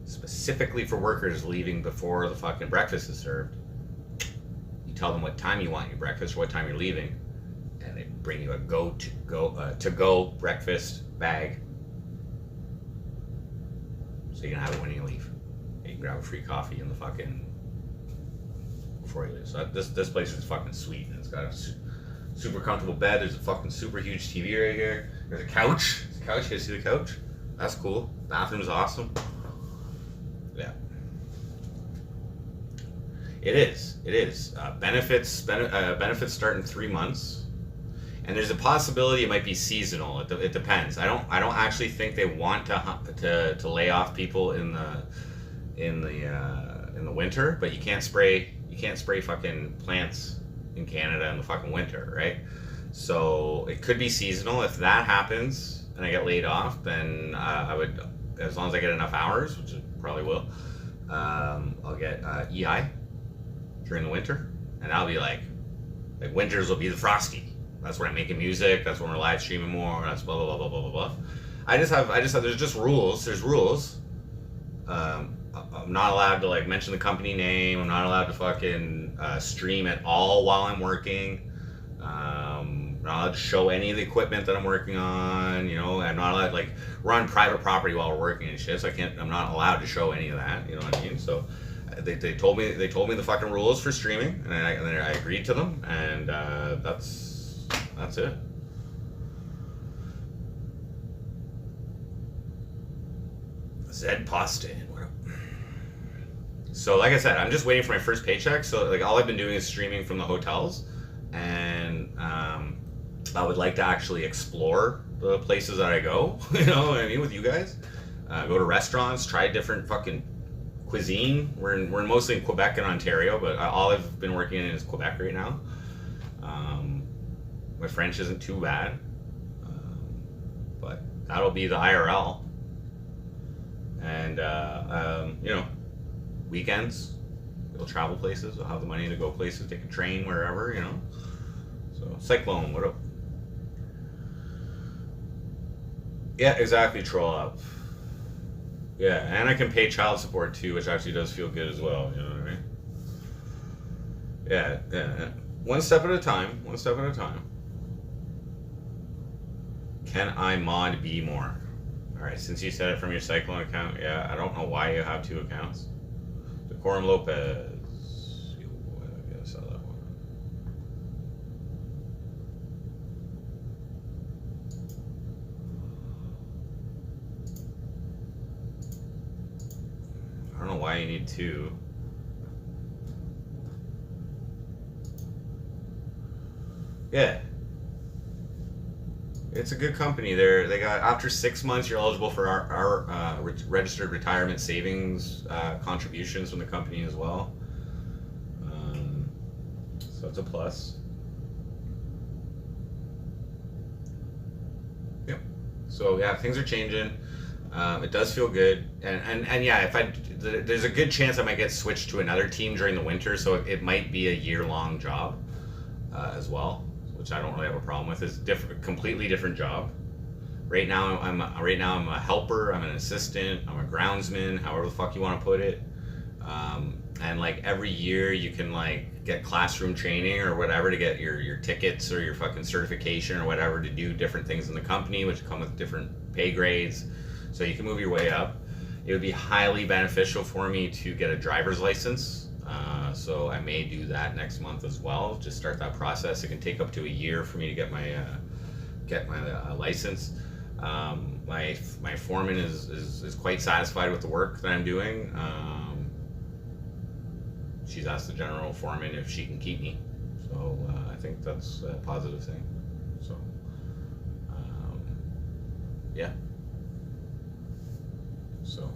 specifically for workers leaving before the fucking breakfast is served, you tell them what time you want your breakfast or what time you're leaving, and they bring you a to-go breakfast bag. So you can have it when you leave. And you can grab a free coffee in the fucking before you leave. So this place is fucking sweet, and it's got a super comfortable bed. There's a fucking super huge TV right here. There's a couch. You guys see the couch? That's cool. Bathroom's awesome. Yeah. It is. Benefits start in 3 months, and there's a possibility it might be seasonal. It depends. I don't actually think they want to lay off people in the winter, but you can't spray fucking plants in Canada in the fucking winter, right? So it could be seasonal. If that happens and I get laid off, then I would, as long as I get enough hours, which I probably will, I'll get EI during the winter, and I'll be like winters will be the frosty. That's when I'm making music. That's when we're live streaming more. That's blah blah blah blah blah blah. I just have. There's just rules. There's rules. I'm not allowed to like mention the company name. I'm not allowed to fucking stream at all while I'm working. not allowed to show any of the equipment that I'm working on. You know, I'm not allowed to, like, we're on private property while we're working and shit, so I'm not allowed to show any of that. You know what I mean? So they told me the fucking rules for streaming, and I agreed to them, and that's it. Zed Poston, what up? So like I said, I'm just waiting for my first paycheck. So like all I've been doing is streaming from the hotels, and I would like to actually explore the places that I go. You know what I mean, with you guys. Go to restaurants, try different fucking cuisine. We're mostly in Quebec and Ontario, but all I've been working in is Quebec right now. My French isn't too bad, but that'll be the IRL. And you know, weekends we'll travel places. We'll have the money to go places, take a train wherever, you know. So Cyclone, what up? Yeah, exactly. Troll up. Yeah, and I can pay child support too, which actually does feel good as well. You know what I mean? Yeah. One step at a time. One step at a time. Can I mod B more? All right, since you said it from your Cyclone account, yeah, I don't know why you have two accounts. Decorum Lopez. I gotta sell that one. I don't know why you need two. Yeah. It's a good company. They got, after 6 months, you're eligible for our registered retirement savings contributions from the company as well. So it's a plus. Yep. So yeah, things are changing. It does feel good, and yeah, there's a good chance I might get switched to another team during the winter, so it might be a year-long job as well, which I don't really have a problem with. It's completely different job. Right now I'm a helper. I'm an assistant. I'm a groundsman. However the fuck you want to put it. And like every year you can like get classroom training or whatever to get your tickets or your fucking certification or whatever to do different things in the company, which come with different pay grades. So you can move your way up. It would be highly beneficial for me to get a driver's license. So I may do that next month as well. Just start that process. It can take up to a year for me to get my license. My foreman is quite satisfied with the work that I'm doing. She's asked the general foreman if she can keep me. So I think that's a positive thing. So yeah. So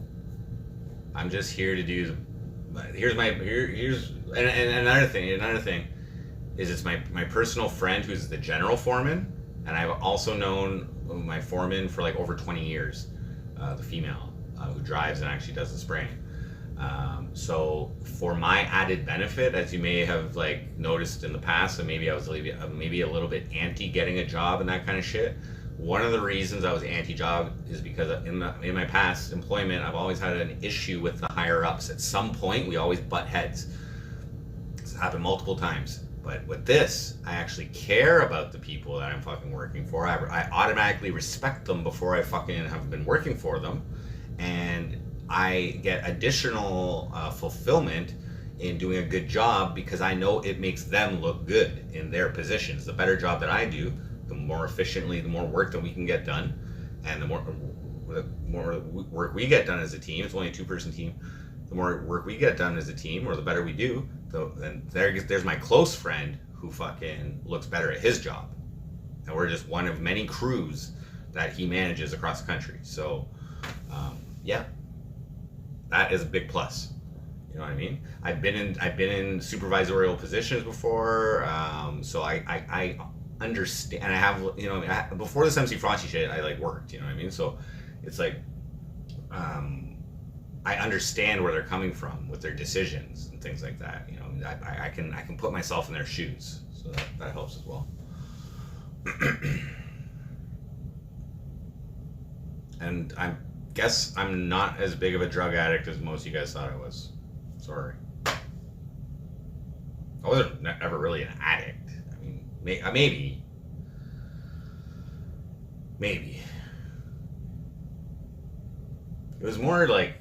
I'm just here to do. Here's another thing is it's my personal friend who's the general foreman, and I've also known my foreman for like over 20 years, the female who drives and actually does the spraying. So for my added benefit, as you may have like noticed in the past, and maybe I was maybe a little bit anti getting a job and that kind of shit. One of the reasons I was anti-job is because in my past employment, I've always had an issue with the higher ups. At some point, we always butt heads. It's happened multiple times. But with this, I actually care about the people that I'm fucking working for. I automatically respect them before I fucking have been working for them. And I get additional fulfillment in doing a good job because I know it makes them look good in their positions. The better job that I do, the more efficiently, the more work that we can get done, and the more work we get done as a team. It's only a 2-person team. The more work we get done as a team, or the better we do, then there's my close friend who fucking looks better at his job, and we're just one of many crews that he manages across the country. So, yeah, that is a big plus. You know what I mean? I've been in supervisorial positions before, so I understand, and I have, you know, before this MC Frosty shit, I like worked, you know what I mean? So it's like, I understand where they're coming from with their decisions and things like that. You know, I can put myself in their shoes, so that helps as well. And I guess I'm not as big of a drug addict as most of you guys thought I was. Sorry. I wasn't ever really an addict. I mean, maybe. Maybe. It was more like,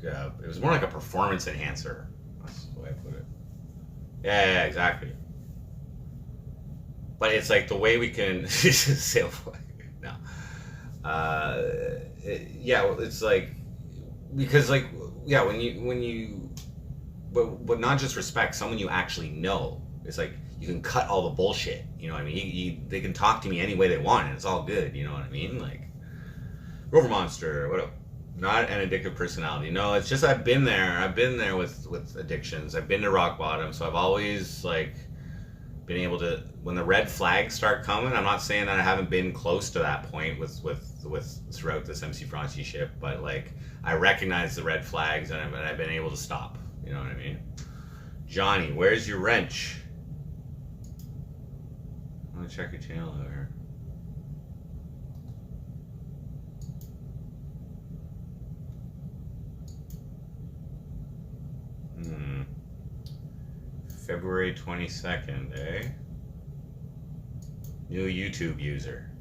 yeah, it was more like a performance enhancer. That's the way I put it. Yeah, exactly. But it's like the way we can say no. Yeah, it's like because like yeah, when you but not just respect someone you actually know. It's like you can cut all the bullshit. You know what I mean? They can talk to me any way they want, and it's all good. You know what I mean? Like Rover Monster, what up? Not an addictive personality. No, it's just I've been there. I've been there with addictions. I've been to rock bottom, so I've always like been able to. When the red flags start coming, I'm not saying that I haven't been close to that point with throughout this MC Frosty ship, but like I recognize the red flags and I've been able to stop. You know what I mean? Johnny, where's your wrench? I'm gonna check your channel over here. February 22nd, eh? New YouTube user.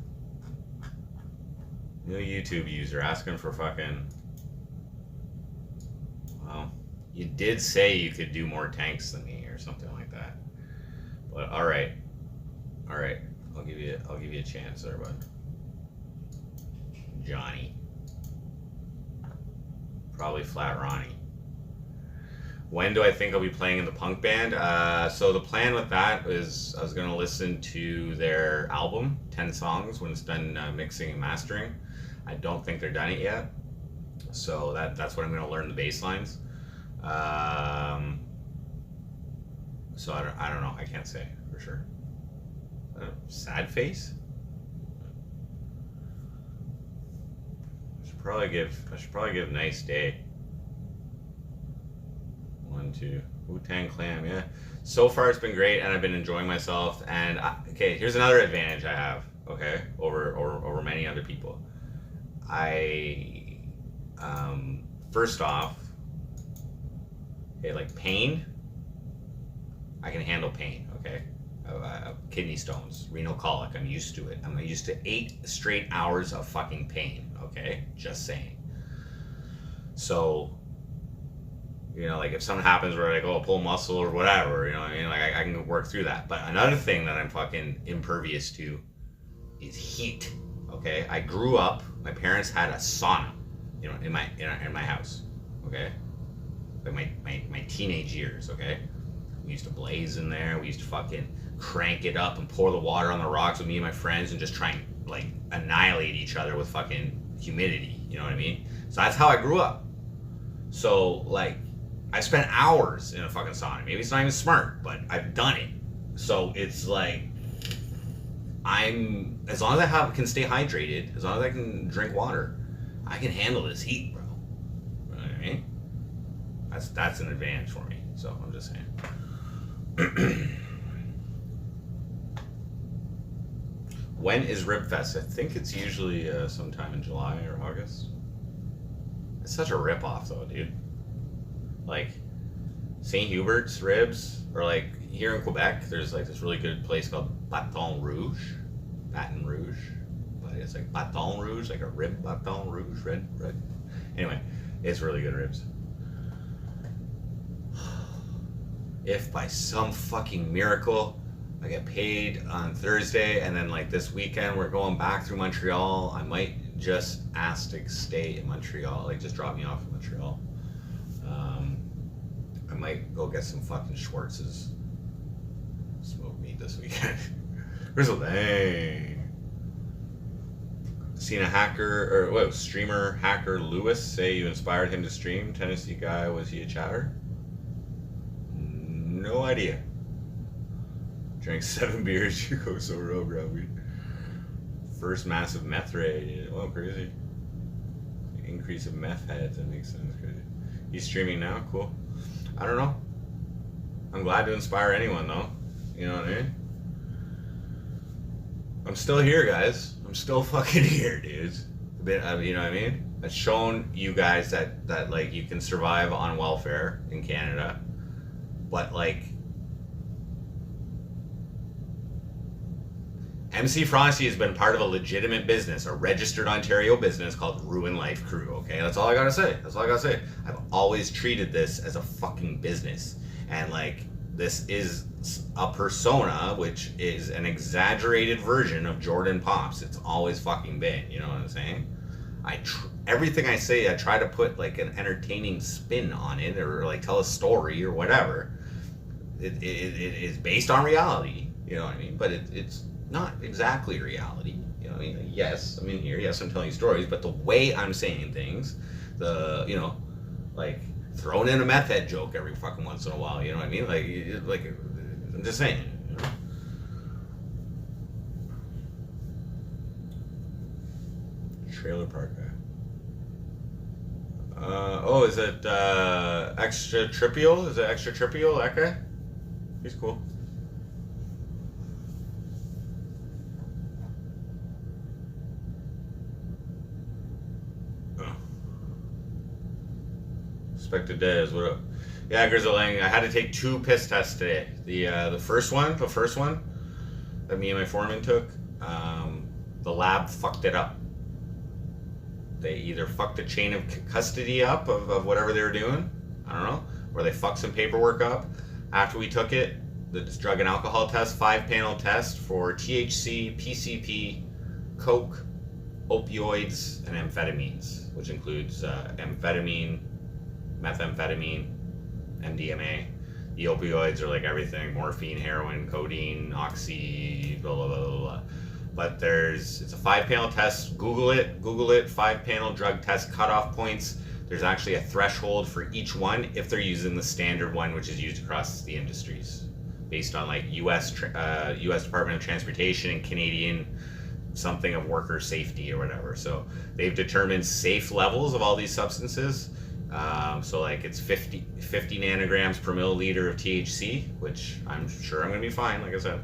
New YouTube user asking for fucking... Well, you did say you could do more tanks than me or something like that. But alright. Alright. I'll give you a chance there, bud. Johnny. Probably Flat Ronnie. When do I think I'll be playing in the punk band? So the plan with that is I was going to listen to their album, 10 songs, when it's done mixing and mastering. I don't think they're done it yet. So that's what I'm going to learn the bass lines. So I don't know. I can't say for sure. Sad face? I should probably give Nice Day. 1, 2. Wu-Tang Clan, yeah. So far it's been great and I've been enjoying myself. And okay, here's another advantage I have, okay, over many other people. First off, okay, like pain, I can handle pain, okay? Kidney stones, renal colic, I'm used to it. I'm used to 8 straight hours of fucking pain, okay? Just saying. So, you know, like if something happens where like, oh, pull muscle or whatever, you know what I mean? Like I can work through that. But another thing that I'm fucking impervious to is heat. Okay, I grew up. My parents had a sauna, you know, in my house. Okay, like my teenage years. Okay, we used to blaze in there. We used to fucking crank it up and pour the water on the rocks with me and my friends and just try and like annihilate each other with fucking humidity. You know what I mean? So that's how I grew up. So like. I spent hours in a fucking sauna. Maybe it's not even smart, but I've done it. So it's like, as long as I can stay hydrated, as long as I can drink water, I can handle this heat, bro. You know what I mean? That's an advantage for me. So I'm just saying. When is Ribfest? I think it's usually sometime in July or August. It's such a rip-off though, dude. Like St. Hubert's ribs, or like here in Quebec, there's like this really good place called Baton Rouge, but it's like Baton Rouge, like a rib Baton Rouge, red. Anyway, it's really good ribs. If by some fucking miracle I get paid on Thursday, and then like this weekend we're going back through Montreal, I might just ask to stay in Montreal, like just drop me off in Montreal. I might go get some fucking Schwartz's smoked meat this weekend. Grizzle, dang. Seen a hacker, or streamer hacker Lewis say you inspired him to stream. Tennessee guy, was he a chatter? No idea. Drank 7 beers, you go so real, grubby. First massive meth raid. Oh, crazy. Increase of meth heads, that makes sense. Crazy. He's streaming now, cool. I don't know. I'm glad to inspire anyone though. You know what I mean? I'm still here, guys. I'm still fucking here, dudes. You know what I mean? I've shown you guys that like you can survive on welfare in Canada, but like MC Frosty has been part of a legitimate business, a registered Ontario business called Ruin Life Crew, okay? That's all I gotta say. That's all I gotta say. I've always treated this as a fucking business. And, like, this is a persona, which is an exaggerated version of Jordan Pops. It's always fucking been, you know what I'm saying? Everything I say, I try to put, like, an entertaining spin on it, or, like, tell a story or whatever. It is based on reality, you know what I mean? But it's not exactly reality, you know. I mean, yes, I'm in here, yes, I'm telling you stories, but the way I'm saying things, you know, like throwing in a meth head joke every fucking once in a while, you know what I mean? Like I'm just saying, you know. Trailer park guy. Is it extra trivial? Is it extra trivial? That guy? He's cool. Expected days, what up? Yeah, Grizzling, I had to take 2 piss tests today. The first one that me and my foreman took, the lab fucked it up. They either fucked the chain of custody up of whatever they were doing, I don't know, or they fucked some paperwork up. After we took it, the drug and alcohol test, 5-panel test for THC, PCP, coke, opioids, and amphetamines, which includes amphetamine, methamphetamine, MDMA. The opioids are like everything: morphine, heroin, codeine, oxy, blah blah blah blah blah. But it's a 5-panel test. Google it. 5-panel drug test cutoff points. There's actually a threshold for each one if they're using the standard one, which is used across the industries, based on like U.S. Department of Transportation and Canadian something of worker safety or whatever. So they've determined safe levels of all these substances. So like it's 50 nanograms per milliliter of THC, which I'm sure I'm going to be fine, like I said.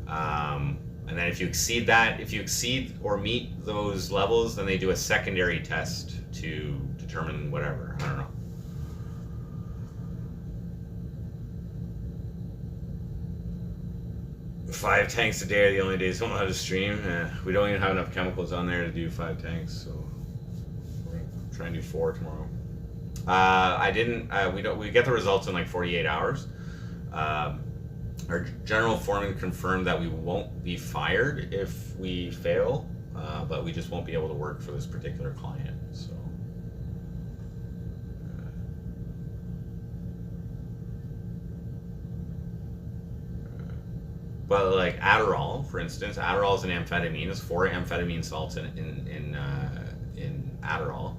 And then if you exceed or meet those levels, then they do a secondary test to determine whatever. I don't know. Five tanks a day are the only days we don't know how to stream. We don't even have enough chemicals on there to do 5 tanks, so we're gonna try and do 4 tomorrow. We get the results in like 48 hours. Our general foreman confirmed that we won't be fired if we fail, but we just won't be able to work for this particular client. So, but like Adderall, for instance, Adderall is an amphetamine. There's 4 amphetamine salts in Adderall.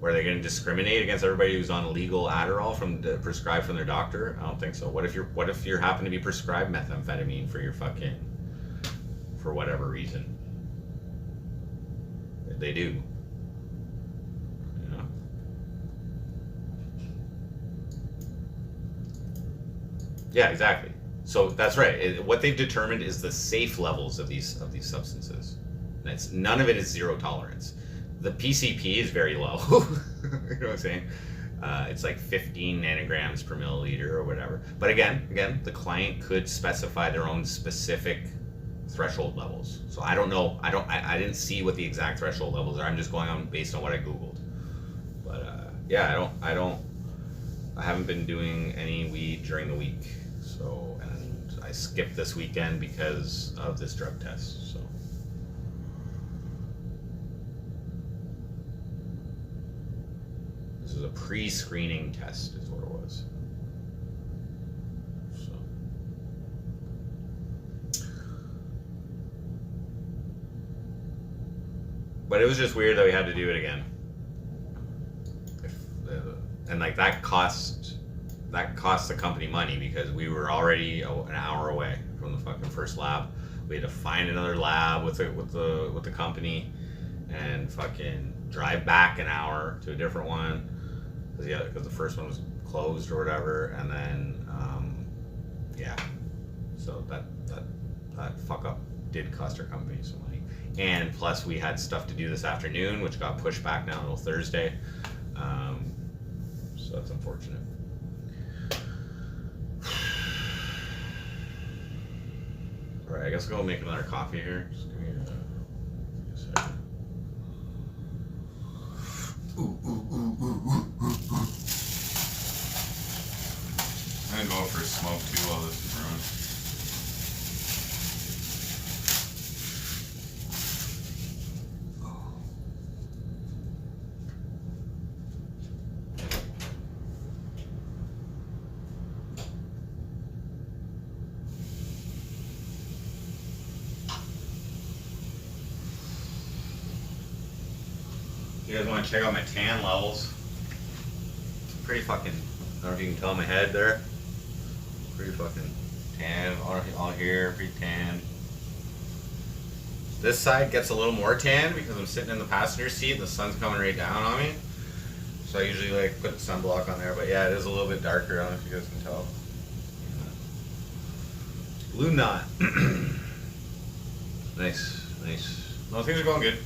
Where they're going to discriminate against everybody who's on legal Adderall prescribed from their doctor? I don't think so. What if you happen to be prescribed methamphetamine for your for whatever reason? They do. You know? Yeah, exactly. So that's right. What they've determined is the safe levels of these substances. And none of it is 0 tolerance. The PCP is very low. You know what I'm saying? It's like 15 nanograms per milliliter or whatever. But again, the client could specify their own specific threshold levels. So I don't know. I didn't see what the exact threshold levels are. I'm just going on based on what I Googled. But yeah, I haven't been doing any weed during the week. So, and I skipped this weekend because of this drug test. So. This was a pre-screening test is what it was. So. But it was just weird that we had to do it again. And like that cost the company money because we were already an hour away from the fucking first lab. We had to find another lab with the company and fucking drive back an hour to a different one. Because the first one was closed or whatever, and then so that fuck up did cost our company some money, and plus we had stuff to do this afternoon, which got pushed back now until Thursday, so that's unfortunate. All right. I guess I'll go make another coffee here. Just give me a second. I'm gonna go for a smoke too while this is brewing. You guys want to check out my tan levels? Pretty fucking, I don't know if you can tell my head there. Pretty fucking tan, all here, pretty tan. This side gets a little more tan because I'm sitting in the passenger seat and the sun's coming right down on me. So I usually like put the sunblock on there, but yeah, it is a little bit darker. I don't know if you guys can tell. Blue knot. Nice, nice. No, things are going good.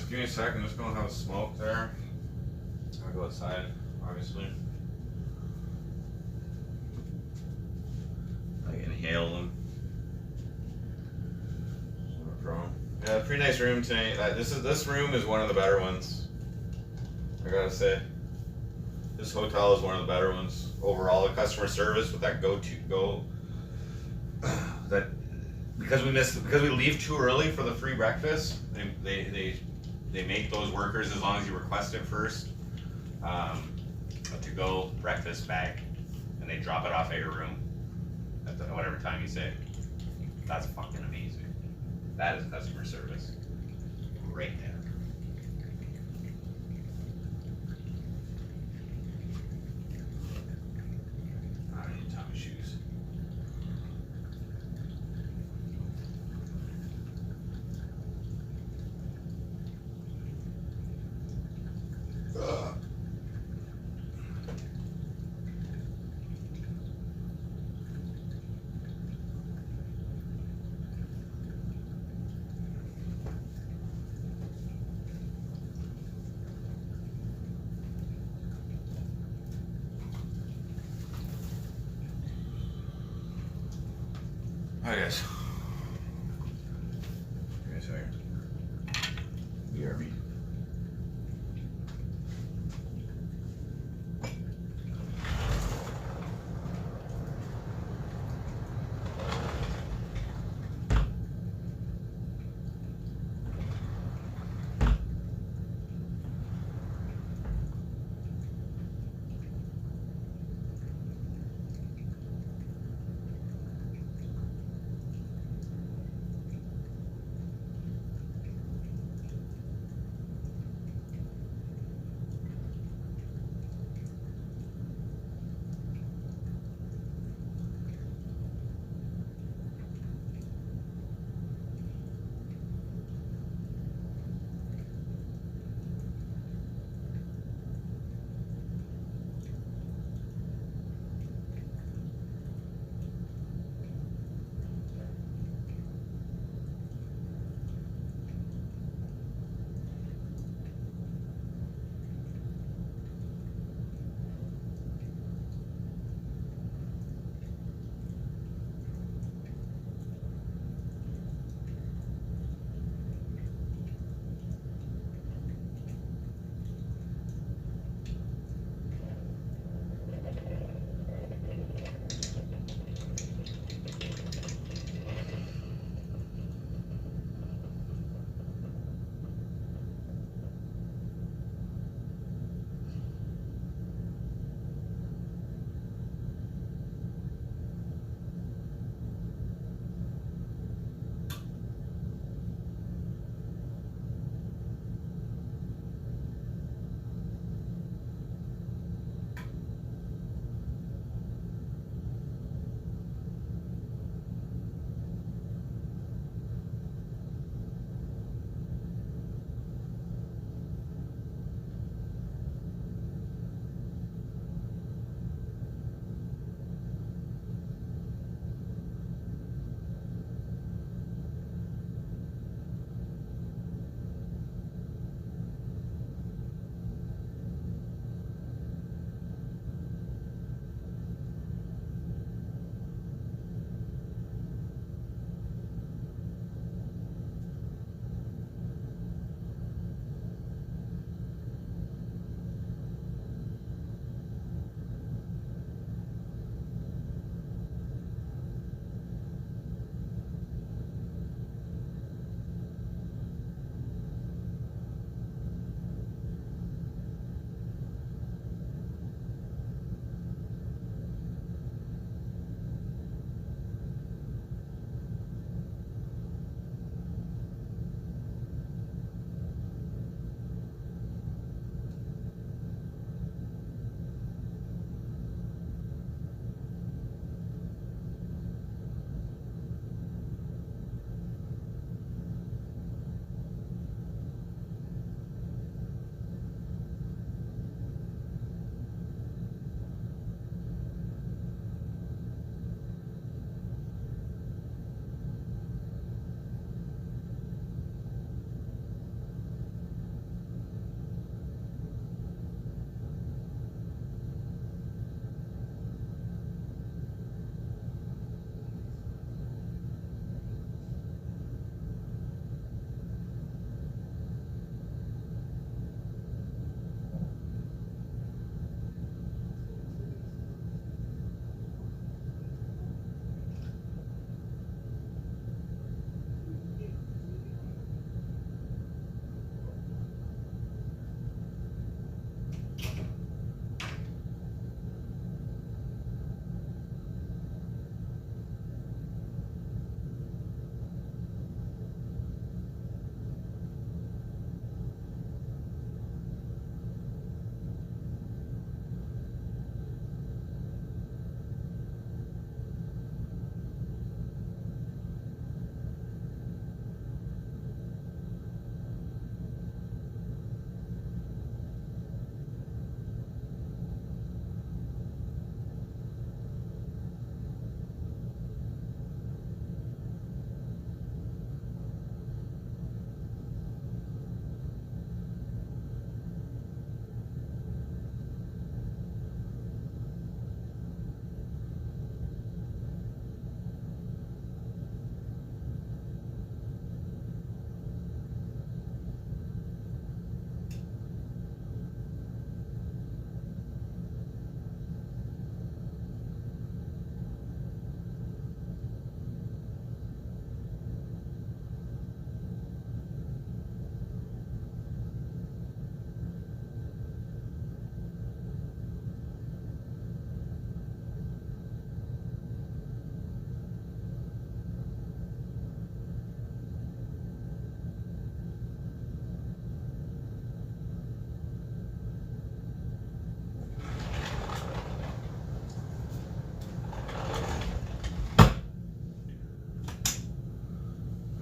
Give me a second, I'm just gonna have a smoke there. I'll go outside, obviously. I inhale them. No problem. Yeah, pretty nice room tonight. This room is one of the better ones. I gotta say. This hotel is one of the better ones. Overall, the customer service with that that because we leave too early for the free breakfast, they make those workers, as long as you request it first, a to-go breakfast bag, and they drop it off at your room at whatever time you say. That's fucking amazing. That is customer service, right there. I don't need Tommy shoes. Hi guys. Give me a second. BRB.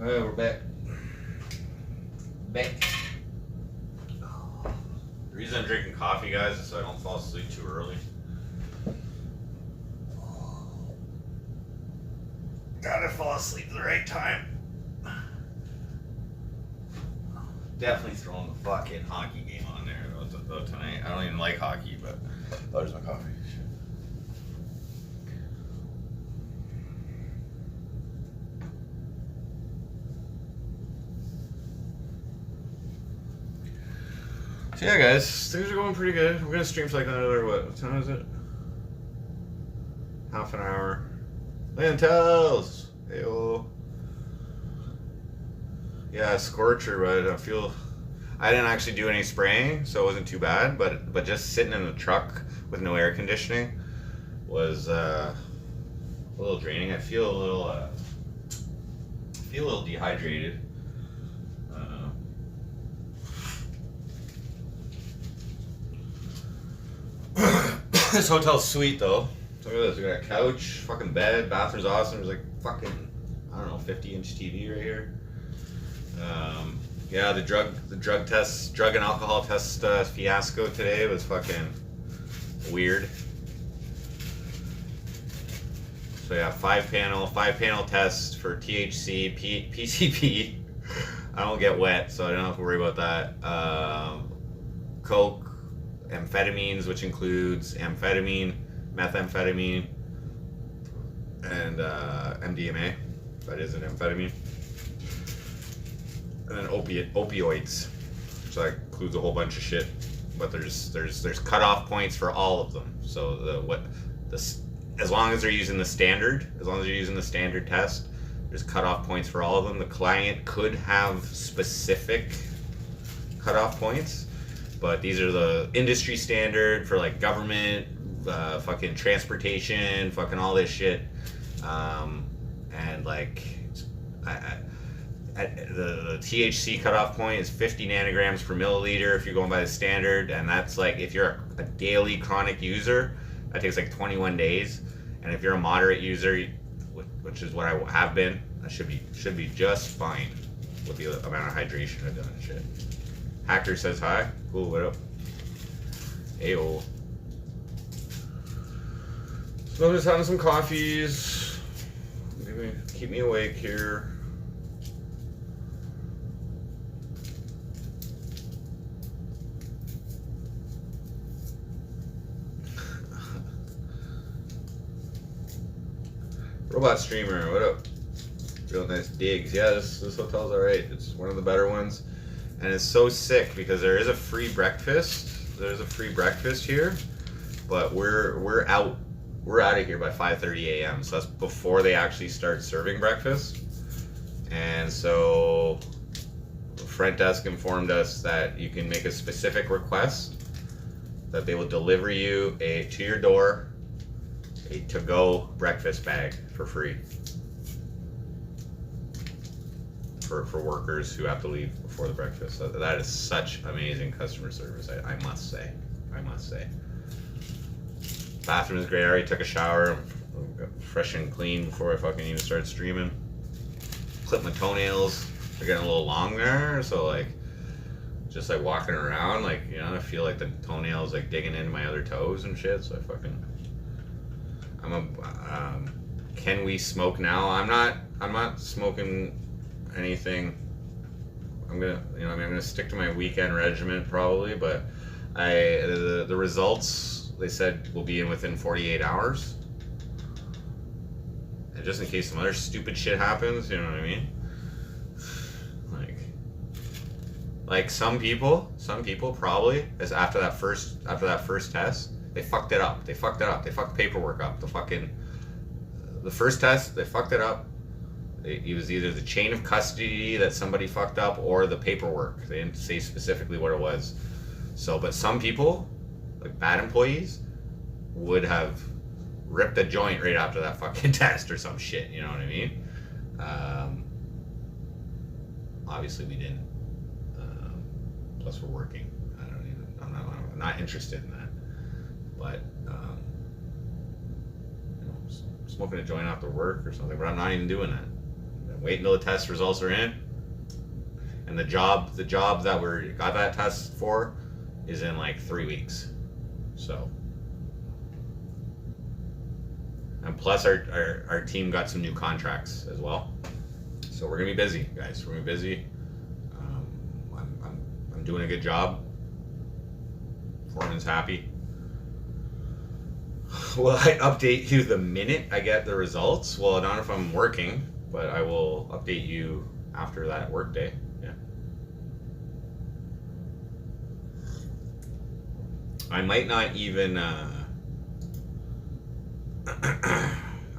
Alright, we're back. Back. The reason I'm drinking coffee, guys, is so I don't fall asleep too early. Gotta fall asleep at the right time. Definitely throwing the fucking hockey game on there though tonight. I don't even like hockey, but oh, there's my coffee. So yeah, guys, things are going pretty good. We're gonna stream for like another what time is it? Half an hour. Lentels. Heyo. Yeah, scorcher, but I didn't actually do any spraying, so it wasn't too bad. But just sitting in the truck with no air conditioning was a little draining. I feel a little dehydrated. This hotel's sweet though. Look at this. We got a couch, fucking bed, bathroom's awesome. There's like fucking, I don't know, 50-inch TV right here. Yeah, the drug and alcohol test fiasco today was fucking weird. So yeah, five panel test for THC, PCP. I don't get wet, so I don't have to worry about that. Coke, amphetamines, which includes amphetamine, methamphetamine, and MDMA. That is an amphetamine. And then opioids, which like includes a whole bunch of shit. But there's cutoff points for all of them. So as long as they're using the standard, test, there's cutoff points for all of them. The client could have specific cutoff points, but these are the industry standard for like government, fucking transportation, fucking all this shit. And like, the THC cutoff point is 50 nanograms per milliliter if you're going by the standard, and that's like if you're a daily chronic user, that takes like 21 days, and if you're a moderate user, which is what I have been, I should be just fine with the amount of hydration I've done and shit. Hacker says hi. Cool, what up? Ayo. So I'm just having some coffees. Maybe keep me awake here. Robot streamer, what up? Real nice digs. Yeah, this hotel's alright. It's one of the better ones. And it's so sick because there is a free breakfast. There's a free breakfast here, but we're out of here by 5:30 a.m. So that's before they actually start serving breakfast. And so the front desk informed us that you can make a specific request that they will deliver you to your door a to-go breakfast bag for free for workers who have to leave before the breakfast. So that is such amazing customer service, I must say. Bathroom is great. I already took a shower, fresh and clean before I fucking even started streaming. Clip my toenails. They're getting a little long there, so like, just like walking around, like, you know, I feel like the toenails like digging into my other toes and shit. So can we smoke now? I'm not smoking anything. I'm gonna stick to my weekend regimen probably, but the results, they said, will be in within 48 hours. And just in case some other stupid shit happens, you know what I mean? Like some people probably, as after that first test, they fucked it up. They fucked the paperwork up. The first test, they fucked it up. It was either the chain of custody that somebody fucked up or the paperwork. They didn't say specifically what it was. So, but some people, like bad employees, would have ripped a joint right after that fucking test or some shit. You know what I mean? Obviously we didn't. Plus we're working. I'm not interested in that. But smoking a joint after work or something. But I'm not even doing that. wait until the test results are in. And the job that we got that test for is in like 3 weeks. So, and plus our team got some new contracts as well. So we're gonna be busy, guys. We're gonna be busy. I'm doing a good job. Foreman's happy. Will I update you the minute I get the results? Well, not if I'm working, but I will update you after that work day. Yeah. I might not even, I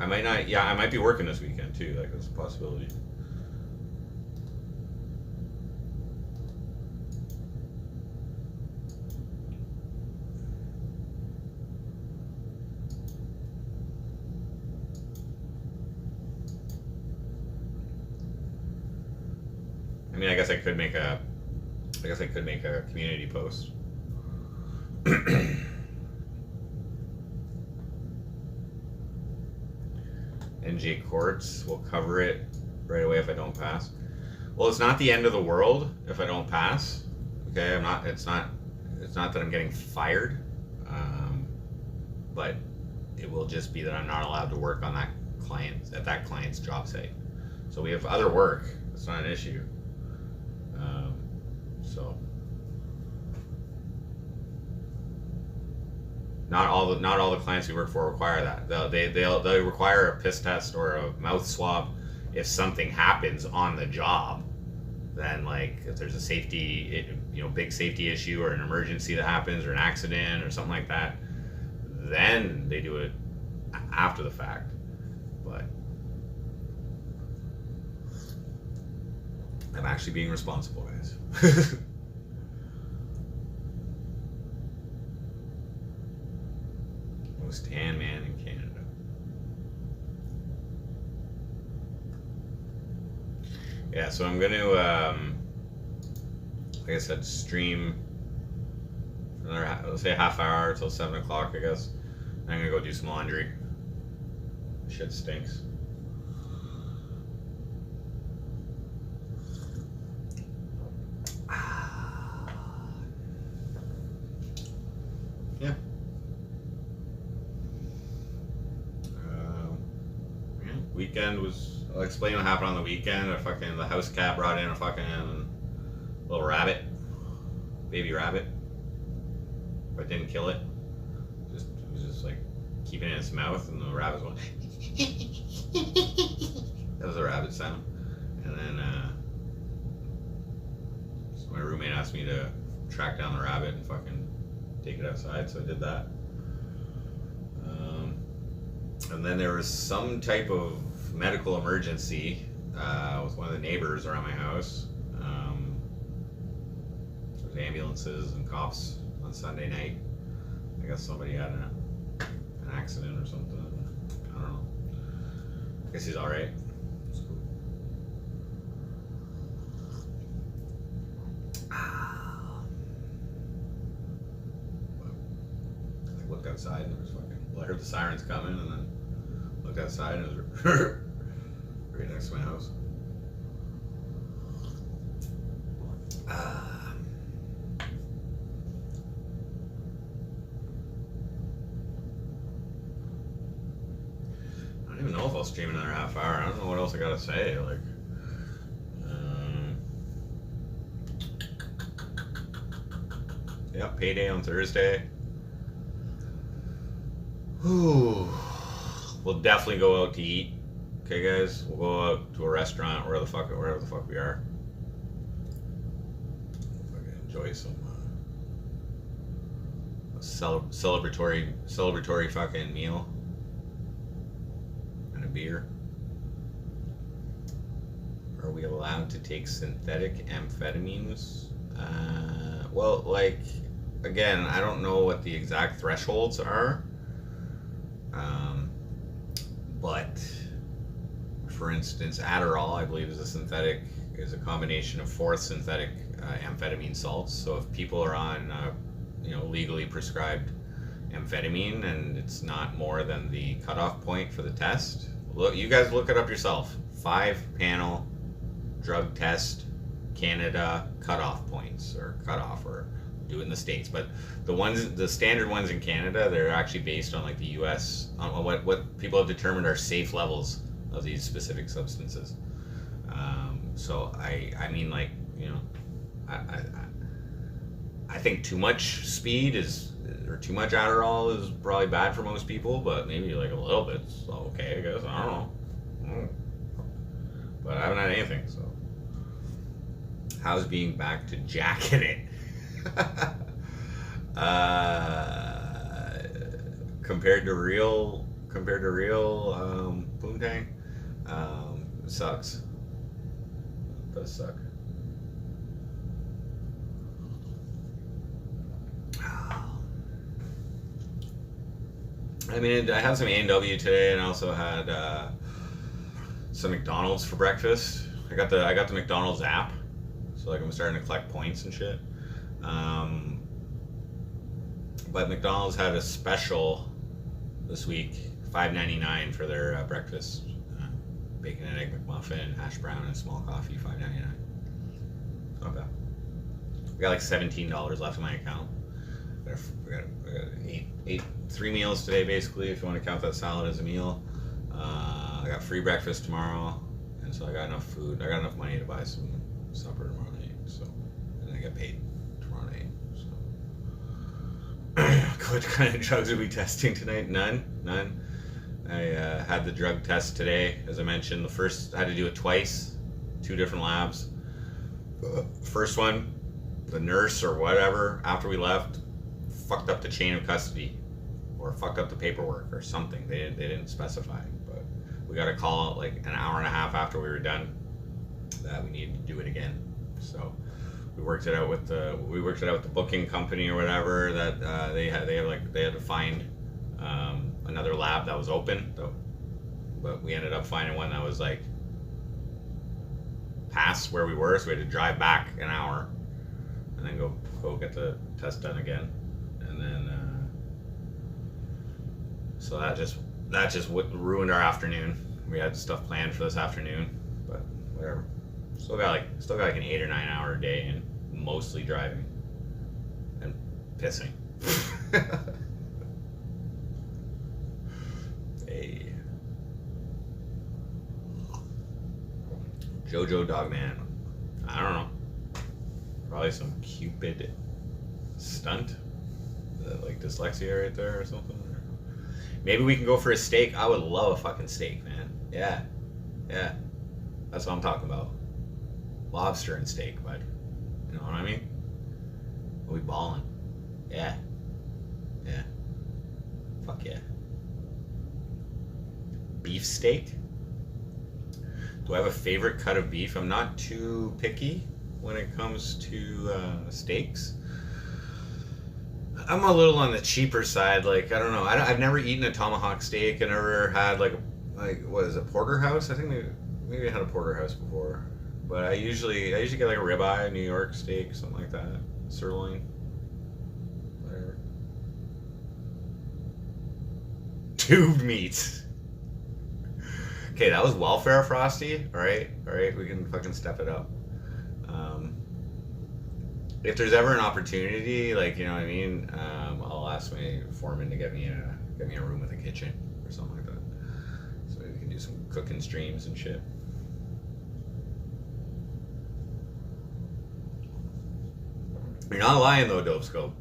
might be working this weekend too. Like, that's a possibility. I mean, I guess I could make a community post. NJ Courts will cover it right away if I don't pass. Well, it's not the end of the world if I don't pass. Okay, it's not that I'm getting fired, but it will just be that I'm not allowed to work on that client's job site. So we have other work. It's not an issue. So not all the clients we work for require that. They'll require a piss test or a mouth swab if something happens on the job. Then, like, if there's a big safety issue or an emergency that happens or an accident or something like that, then they do it after the fact. But I'm actually being responsible, guys. Most tan man in Canada. Yeah, so I'm going to, like I said, stream for another, let's say a half hour till 7 o'clock, I guess. And I'm going to go do some laundry. Shit stinks. Yeah. Weekend was, I'll explain what happened on the weekend. The house cat brought in a fucking little rabbit, baby rabbit, but didn't kill it. It was just like keeping it in its mouth, and the rabbit was going. That was a rabbit sound. And then so my roommate asked me to track down the rabbit and fucking take it outside, so I did that. And then there was some type of medical emergency with one of the neighbors around my house. There was ambulances and cops on Sunday night. I guess somebody had an accident or something. I don't know. I guess he's all right. It's cool. I looked outside and there was I heard the sirens coming, and then looked outside and it was right next to my house. I don't even know if I'll stream another half hour. I don't know what else I gotta say. Like, yeah, payday on Thursday. Ooh. We'll definitely go out to eat. Okay, guys, we'll go out to a restaurant wherever the fuck we are. Fucking enjoy some celebratory fucking meal and a beer. Are we allowed to take synthetic amphetamines? Well, like, again, I don't know what the exact thresholds are. But for instance, Adderall, I believe, is a combination of 4 synthetic amphetamine salts. So if people are on, legally prescribed amphetamine and it's not more than the cutoff point for the test, look, you guys look it up yourself. 5-panel drug test Canada cutoff points, or cutoff, or do it in the States. But the standard ones in Canada, they're actually based on like the US, on what people have determined are safe levels of these specific substances. So I mean, like, you know, I think too much speed or too much Adderall is probably bad for most people, but maybe like a little bit's okay, I guess. I don't know. But I haven't had anything, so. How's being back to jacking it? Compared to real poontang, it sucks. It does suck. I mean, I had some A&W today, and I also had some McDonald's for breakfast. I got the McDonald's app, so like I'm starting to collect points and shit. But McDonald's had a special this week, $5.99 for their breakfast. Bacon and egg McMuffin, hash brown, and small coffee, $5.99. Not bad. I got like $17 left in my account. We got ate 3 meals today, basically, if you want to count that salad as a meal. I got free breakfast tomorrow, and so I got enough food. I got enough money to buy some supper tomorrow night. So, and I get paid tomorrow night. So, what kind of drugs are we testing tonight? None. I had the drug test today, as I mentioned. The first, I had to do it twice, 2 different labs. First one, the nurse or whatever, after we left, fucked up the chain of custody, or fucked up the paperwork or something. They didn't specify, but we got a call like an hour and a half after we were done that we needed to do it again. So we worked it out with the booking company or whatever, that they had to find another lab that was open, but we ended up finding one that was like past where we were, so we had to drive back an hour and then go get the test done again. And then so that just ruined our afternoon. We had stuff planned for this afternoon, but whatever. Still got like an 8 or 9 hour day, and mostly driving and pissing. Hey, Jojo Dogman. I don't know. Probably some Cupid stunt. Like dyslexia right there or something. Maybe we can go for a steak. I would love a fucking steak, man. Yeah. That's what I'm talking about. Lobster and steak, bud. You know what I mean? Are we balling? Yeah. Fuck yeah. Beef steak? Do I have a favorite cut of beef? I'm not too picky when it comes to steaks. I'm a little on the cheaper side. Like, I don't know. I've never eaten a tomahawk steak. I never had like what is it, porterhouse? I think maybe I had a porterhouse before. But I usually get like a ribeye, New York steak, something like that, sirloin, whatever. Tubed meats. Okay, that was welfare, Frosty. All right, we can fucking step it up. If there's ever an opportunity, like, you know what I mean, I'll ask my foreman to get me a room with a kitchen or something like that, so we can do some cooking streams and shit. You're not lying though, Dope Scope.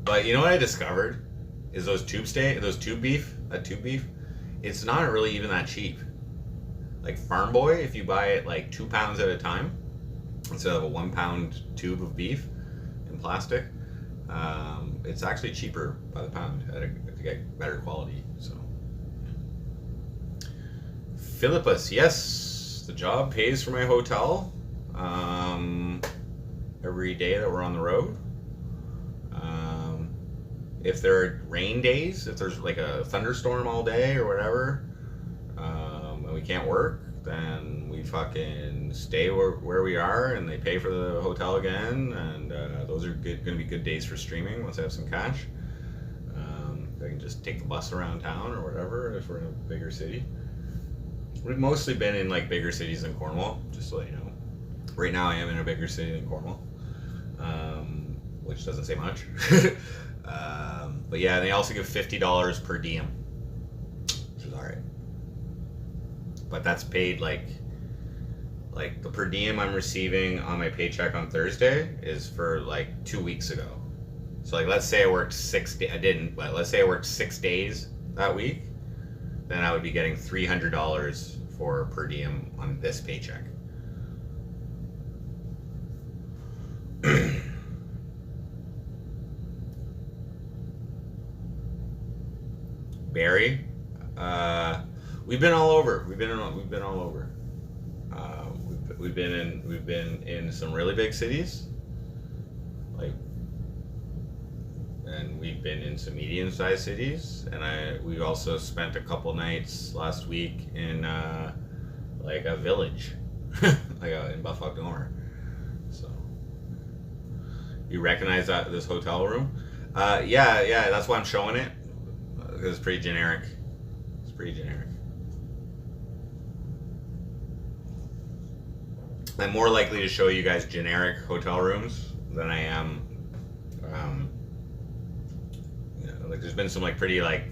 But you know what I discovered is that tube beef, it's not really even that cheap. Like Farm Boy, if you buy it like 2 pounds at a time instead of a 1 pound tube of beef in plastic, it's actually cheaper by the pound to get better quality. So, Philippus, yes, the job pays for my hotel every day that we're on the road. If there are rain days, if there's like a thunderstorm all day or whatever, and we can't work, then we fucking stay where we are, and they pay for the hotel again, and those are going to be good days for streaming once I have some cash. I can just take the bus around town or whatever if we're in a bigger city. We've mostly been in like bigger cities than Cornwall, just so you know. Right now I am in a bigger city than Cornwall, which doesn't say much. But yeah, they also give $50 per diem, which is alright. But that's paid like the per diem I'm receiving on my paycheck on Thursday is for like 2 weeks ago. So like, let's say I worked 6 days. I didn't, but let's say I worked 6 days that week, then I would be getting $300 for per diem on this paycheck. Barry, we've been all over. We've been all over. We've been in some really big cities, like, and we've been in some medium-sized cities, and we also spent a couple nights last week in like a village, like in Buffalo Gomer. So you recognize this hotel room? Yeah, that's why I'm showing it. It's pretty generic. It's pretty generic. I'm more likely to show you guys generic hotel rooms than I am. Like there's been some like pretty like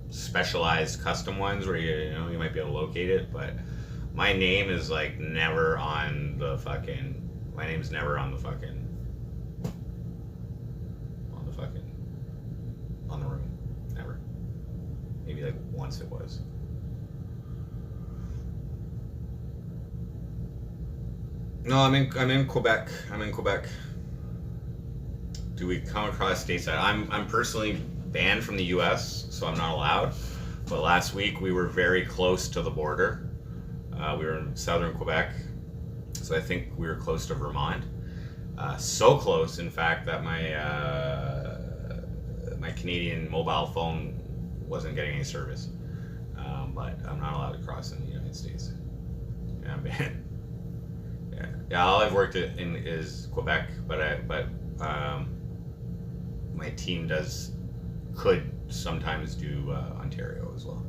specialized custom ones where you might be able to locate it, but my name is like never on the fucking. My name's never on the fucking. On the room. Never. Maybe like once it was. No, I'm in Quebec. I'm in Quebec. Do we come across stateside? I'm personally banned from the U.S., so I'm not allowed. But last week we were very close to the border. We were in southern Quebec, so I think we were close to Vermont. So close, in fact, that my Canadian mobile phone wasn't getting any service. But I'm not allowed to cross in the United States. Yeah, I'm banned. Yeah. All I've worked in is Quebec, but my team could sometimes do Ontario as well.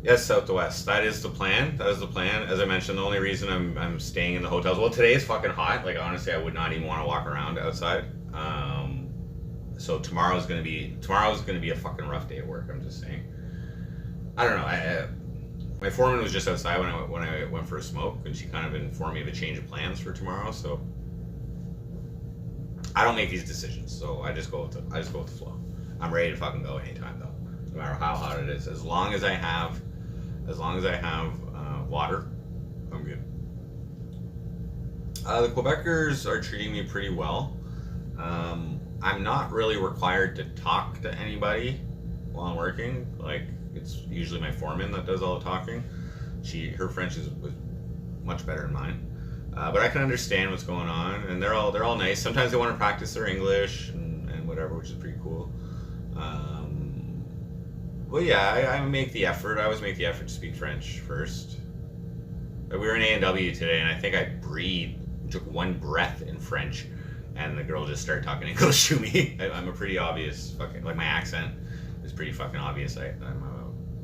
Yes, south to west. That is the plan. As I mentioned, the only reason I'm staying in the hotels. Well, today is fucking hot. Like honestly, I would not even want to walk around outside. So tomorrow's gonna be a fucking rough day at work. I'm just saying. I don't know. My foreman was just outside when I went for a smoke, and she kind of informed me of a change of plans for tomorrow. So I don't make these decisions. So I just go with the flow. I'm ready to fucking go anytime though, no matter how hot it is. As long as I have water, I'm good. The Quebecers are treating me pretty well. I'm not really required to talk to anybody while I'm working. Like, it's usually my foreman that does all the talking. Her French was much better than mine, but I can understand what's going on, and they're all nice. Sometimes they want to practice their English and whatever, which is pretty cool. Well, yeah, I make the effort. I always make the effort to speak French first. We were in A&W today, and I think I took one breath in French, and the girl just started talking English to me. I'm a pretty obvious fucking, like, my accent is pretty fucking obvious. I'm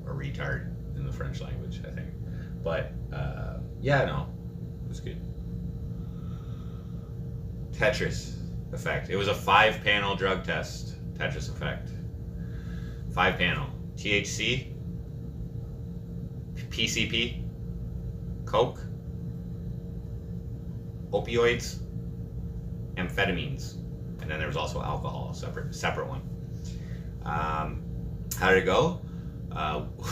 a retard in the French language, I think. But yeah, no, it was good. Tetris effect. It was a 5-panel drug test. Tetris effect. 5-panel. THC, PCP, coke, opioids, amphetamines, and then there was also alcohol, separate one. How did it go?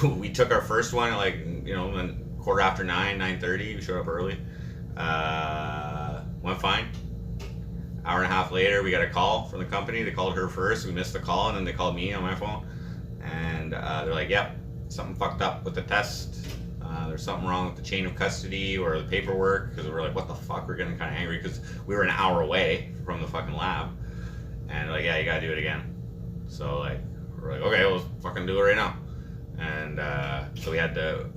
We took our first one at like, quarter after 9, 9:30. We showed up early. Went fine. Hour and a half later, we got a call from the company. They called her first. We missed the call, and then they called me on my phone. And they're like, yep, something fucked up with the test. There's something wrong with the chain of custody or the paperwork. Because we were like, what the fuck? We're getting kind of angry because we were an hour away from the fucking lab. And they're like, yeah, you gotta do it again. So like, we're like, okay, let's fucking do it right now. And so we had to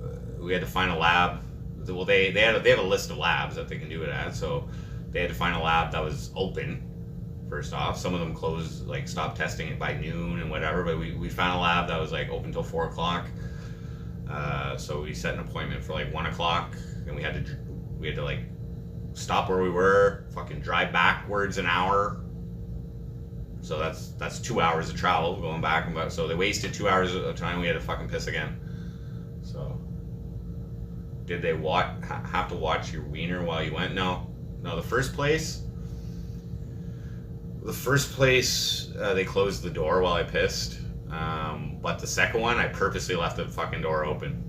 find a lab. Well, they have a list of labs that they can do it at. So they had to find a lab that was open first off. Some of them closed, like stopped testing it by noon and whatever, but we found a lab that was like open till 4 o'clock. So we set an appointment for like 1 o'clock, and we had to like stop where we were, fucking drive backwards an hour. So that's 2 hours of travel going back and back. So they wasted 2 hours of time. We had to fucking piss again. So did they have to watch your wiener while you went? No. The first place they closed the door while I pissed. But the second one, I purposely left the fucking door open.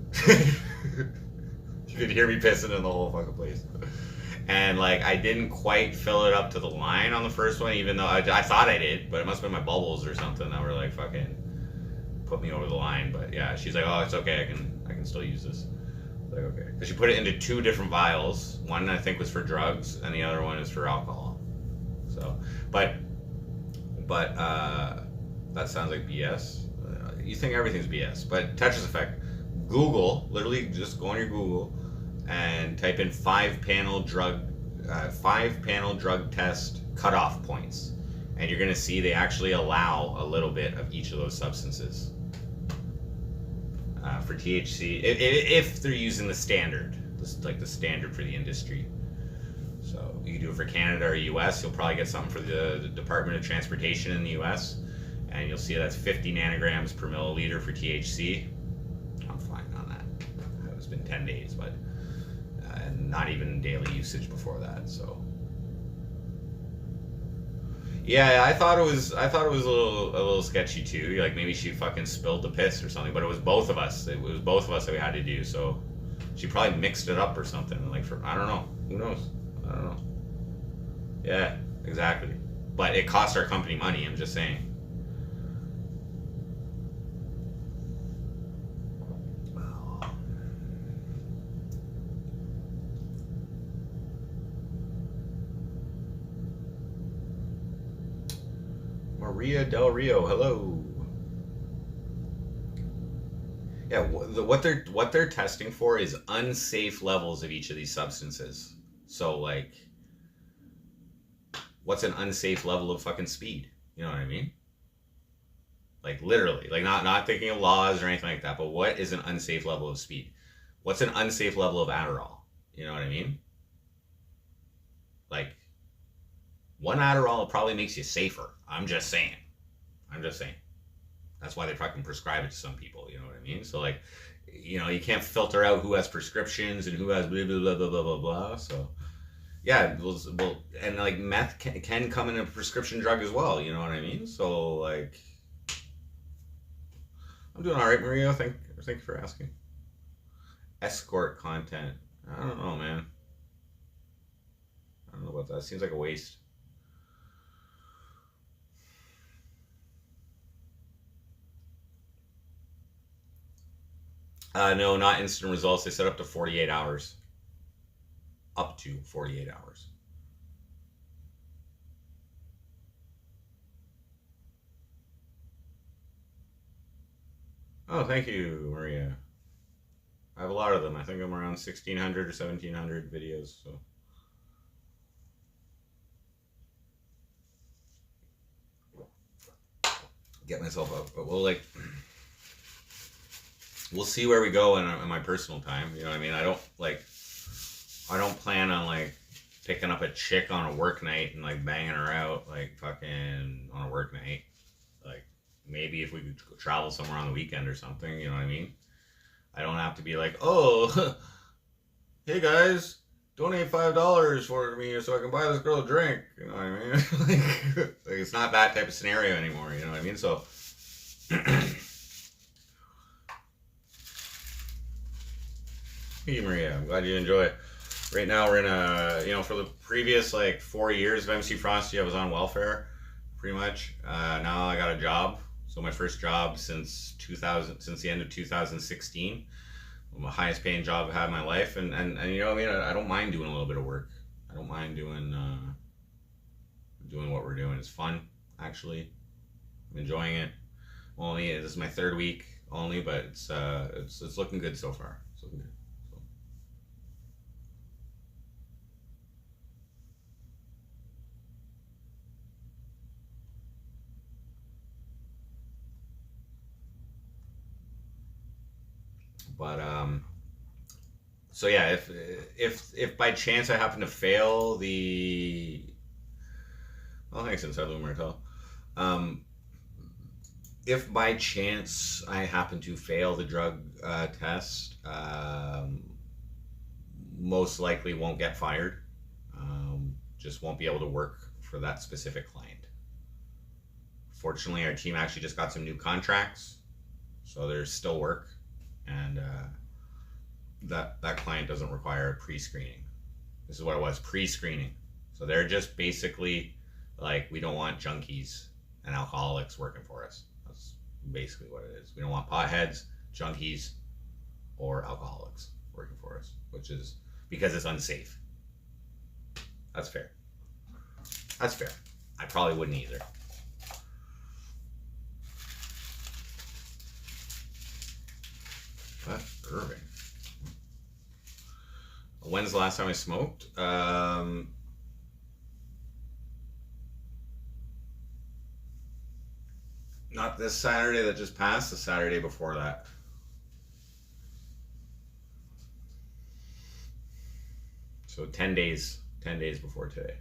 You could hear me pissing in the whole fucking place. And like, I didn't quite fill it up to the line on the first one, even though I thought I did, but it must have been my bubbles or something that were like fucking put me over the line. But yeah, she's like, oh, it's okay, I can still use this. Like, okay, because she put it into 2 different vials. One I think was for drugs, and the other one is for alcohol. So, but that sounds like BS. You think everything's BS, but Tetris effect. Google, literally just go on your Google and type in 5-panel drug test cutoff points, and you're gonna see they actually allow a little bit of each of those substances for THC if they're using the standard, like the standard for the industry. So you can do it for Canada or US. You'll probably get something for the Department of Transportation in the US, and you'll see that's 50 nanograms per milliliter for THC. I'm fine on that. It's been 10 days, but and not even daily usage before that. So yeah, I thought it was a little sketchy too. Like maybe she fucking spilled the piss or something, but it was both of us. It was both of us that we had to do. So she probably mixed it up or something. Like I don't know. Who knows? I don't know. Yeah, exactly. But it cost our company money. I'm just saying. Maria Del Rio, hello. Yeah, what they're testing for is unsafe levels of each of these substances. So like, what's an unsafe level of fucking speed? You know what I mean? Like literally, like not thinking of laws or anything like that, but what is an unsafe level of speed? What's an unsafe level of Adderall? You know what I mean? Like, one Adderall probably makes you safer. I'm just saying. That's why they fucking prescribe it to some people. You know what I mean? So like, you know, you can't filter out who has prescriptions and who has blah blah blah blah blah blah blah. So yeah, well, and like meth can come in a prescription drug as well. You know what I mean? So like, I'm doing all right, Maria. Thank you for asking. Escort content. I don't know, man. I don't know about that. Seems like a waste. No, not instant results. They set up to 48 hours. Up to 48 hours. Oh, thank you, Maria. I have a lot of them. I think I'm around 1,600 or 1,700 videos. So. Get myself up, but we'll see where we go in my personal time. You know what I mean? I don't plan on like picking up a chick on a work night and like banging her out like fucking on a work night. Like maybe if we could travel somewhere on the weekend or something, you know what I mean? I don't have to be like, oh, hey guys, donate $5 for me so I can buy this girl a drink. You know what I mean? like it's not that type of scenario anymore. You know what I mean? So. Hey Maria, I'm glad you enjoy it. Right now we're in a, for the previous like 4 years of MC Frosty, I was on welfare, pretty much. Now I got a job. So my first job since the end of 2016. My highest paying job I've had in my life, and you know what I mean? I don't mind doing a little bit of work. I don't mind doing what we're doing. It's fun, actually. I'm enjoying it. This is my 3rd week only, but it's looking good so far. It's looking good. But so yeah, if by chance I happen to fail the, well, thanks, Inside Lumertel. Um, if by chance I happen to fail the drug test, most likely won't get fired. Just won't be able to work for that specific client. Fortunately, our team actually just got some new contracts, so there's still work, and that client doesn't require pre-screening. This is what it was, pre-screening. So they're just basically like, we don't want junkies and alcoholics working for us. That's basically what it is. We don't want potheads, junkies, or alcoholics working for us, which is because it's unsafe. That's fair. That's fair. I probably wouldn't either. But Irving. When's the last time I smoked? Not this Saturday that just passed, the Saturday before that. So 10 days before today.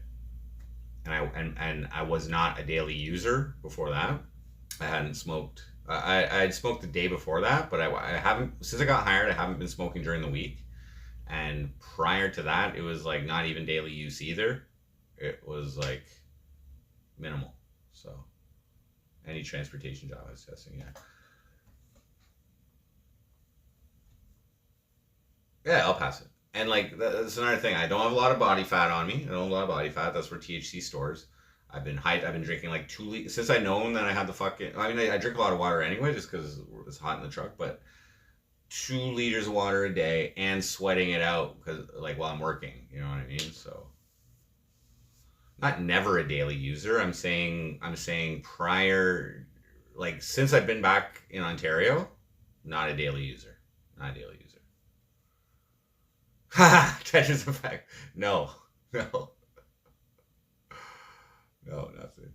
And I was not a daily user before that. I hadn't smoked. I had smoked the day before that, but I haven't, since I got hired, I haven't been smoking during the week. And prior to that, it was like not even daily use either. It was like minimal. So any transportation job I was testing, yeah. Yeah, I'll pass it. And like that's another thing. I don't have a lot of body fat on me. I don't have a lot of body fat. That's where THC stores. I've been drinking like 2 liters since I known that I had the fucking. I mean, I drink a lot of water anyway, just because it's hot in the truck. But 2 liters of water a day and sweating it out because like while I'm working, you know what I mean. So not never a daily user. I'm saying prior, like since I've been back in Ontario, not a daily user. Not a daily user. Ha! Tetris effect. No. No. No, nothing.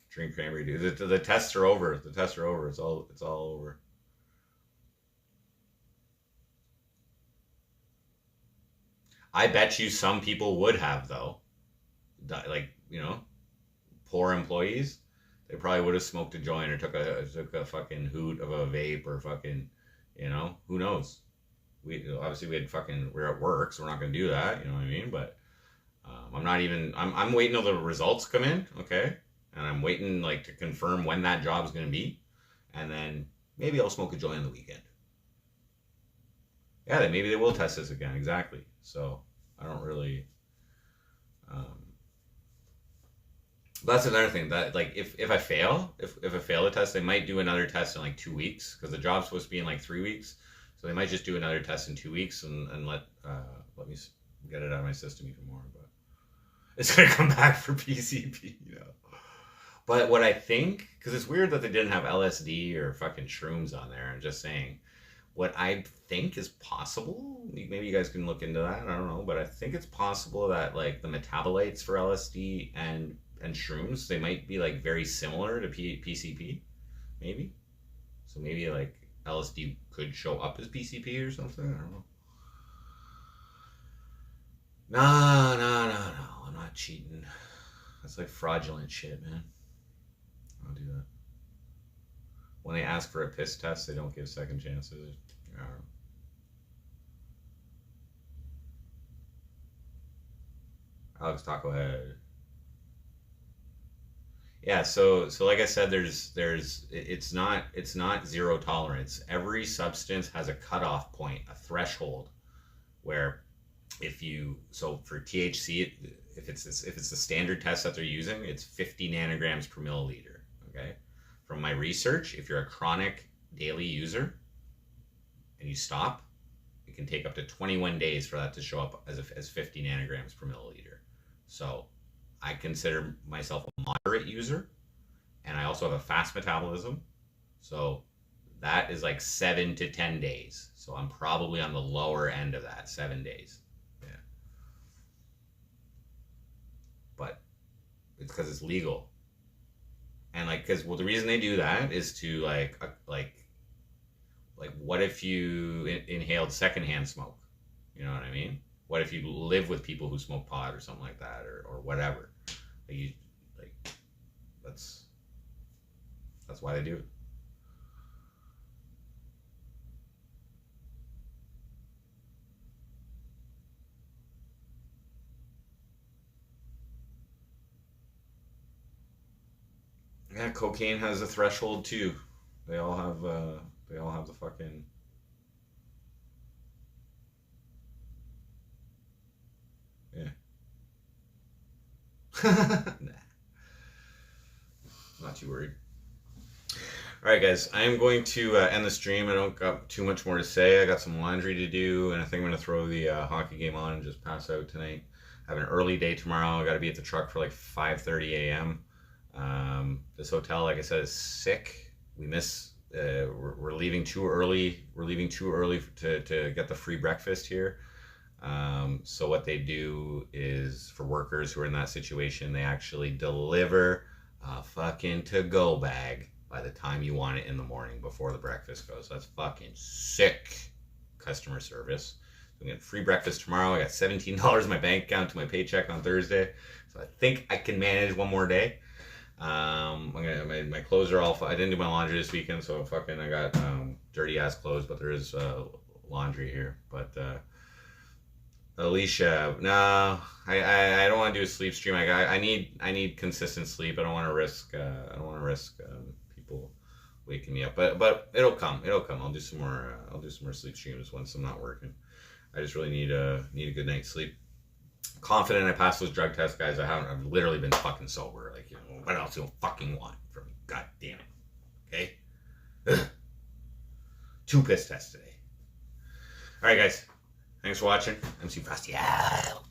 Drink cranberry juice. The tests are over. The tests are over. It's all over. I bet you some people would have though. Like, poor employees, they probably would have smoked a joint or took a fucking hoot of a vape or fucking, who knows? We're at work, so we're not gonna do that. You know what I mean? But I'm waiting till the results come in, okay? And I'm waiting like to confirm when that job's gonna be, and then maybe I'll smoke a joint on the weekend. Yeah, maybe they will test this again. Exactly. So I don't really. That's another thing that like if I fail, if I fail the test, they might do another test in like 2 weeks because the job's supposed to be in like 3 weeks. So they might just do another test in 2 weeks and let me get it out of my system even more. But it's gonna come back for PCP, But what I think, because it's weird that they didn't have LSD or fucking shrooms on there. I'm just saying, what I think is possible. Maybe you guys can look into that. I don't know, but I think it's possible that like the metabolites for LSD and shrooms, they might be like very similar to PCP, maybe. So maybe like LSD could show up as PCP or something. I don't know. No. I'm not cheating. That's like fraudulent shit, man. I'll do that. When they ask for a piss test, they don't give second chances. I don't know. Alex Taco Head. Yeah, so like I said, it's not zero tolerance. Every substance has a cutoff point, a threshold, where for THC, if it's the standard test that they're using, it's 50 nanograms per milliliter. Okay, from my research, if you're a chronic daily user and you stop, it can take up to 21 days for that to show up as 50 nanograms per milliliter. So I consider myself a moderate user, and I also have a fast metabolism. So that is like 7 to 10 days. So I'm probably on the lower end of that, 7 days. Yeah. But it's because it's legal. And the reason they do that is to like what if you inhaled secondhand smoke? You know what I mean? What if you live with people who smoke pot or something like that, or whatever? Like that's why they do it. Yeah, cocaine has a threshold too. They all have the fucking yeah. Nah, not too worried. All right, guys, I am going to end the stream. I don't got too much more to say. I got some laundry to do, and I think I'm going to throw the hockey game on and just pass out tonight. I have an early day tomorrow. I got to be at the truck for like 5:30 a.m. This hotel, like I said, is sick. We miss. We're leaving too early. We're leaving too early to get the free breakfast here. So what they do is, for workers who are in that situation, they actually deliver a fucking to-go bag by the time you want it in the morning before the breakfast goes. That's fucking sick customer service. I'm getting free breakfast tomorrow. I got $17 in my bank account to my paycheck on Thursday, so I think I can manage one more day. My clothes are all. I didn't do my laundry this weekend, so I got dirty ass clothes, but there is laundry here. But Alicia, no, I don't want to do a sleep stream. I need consistent sleep. I don't want to risk people waking me up. But it'll come. I'll do some more sleep streams once I'm not working. I just really need a good night's sleep. Confident I passed those drug tests, guys. I've literally been fucking sober. Like, what else do you fucking want from me? God damn it. Okay? 2 piss tests today. Alright, guys. Thanks for watching. MC Frosty out.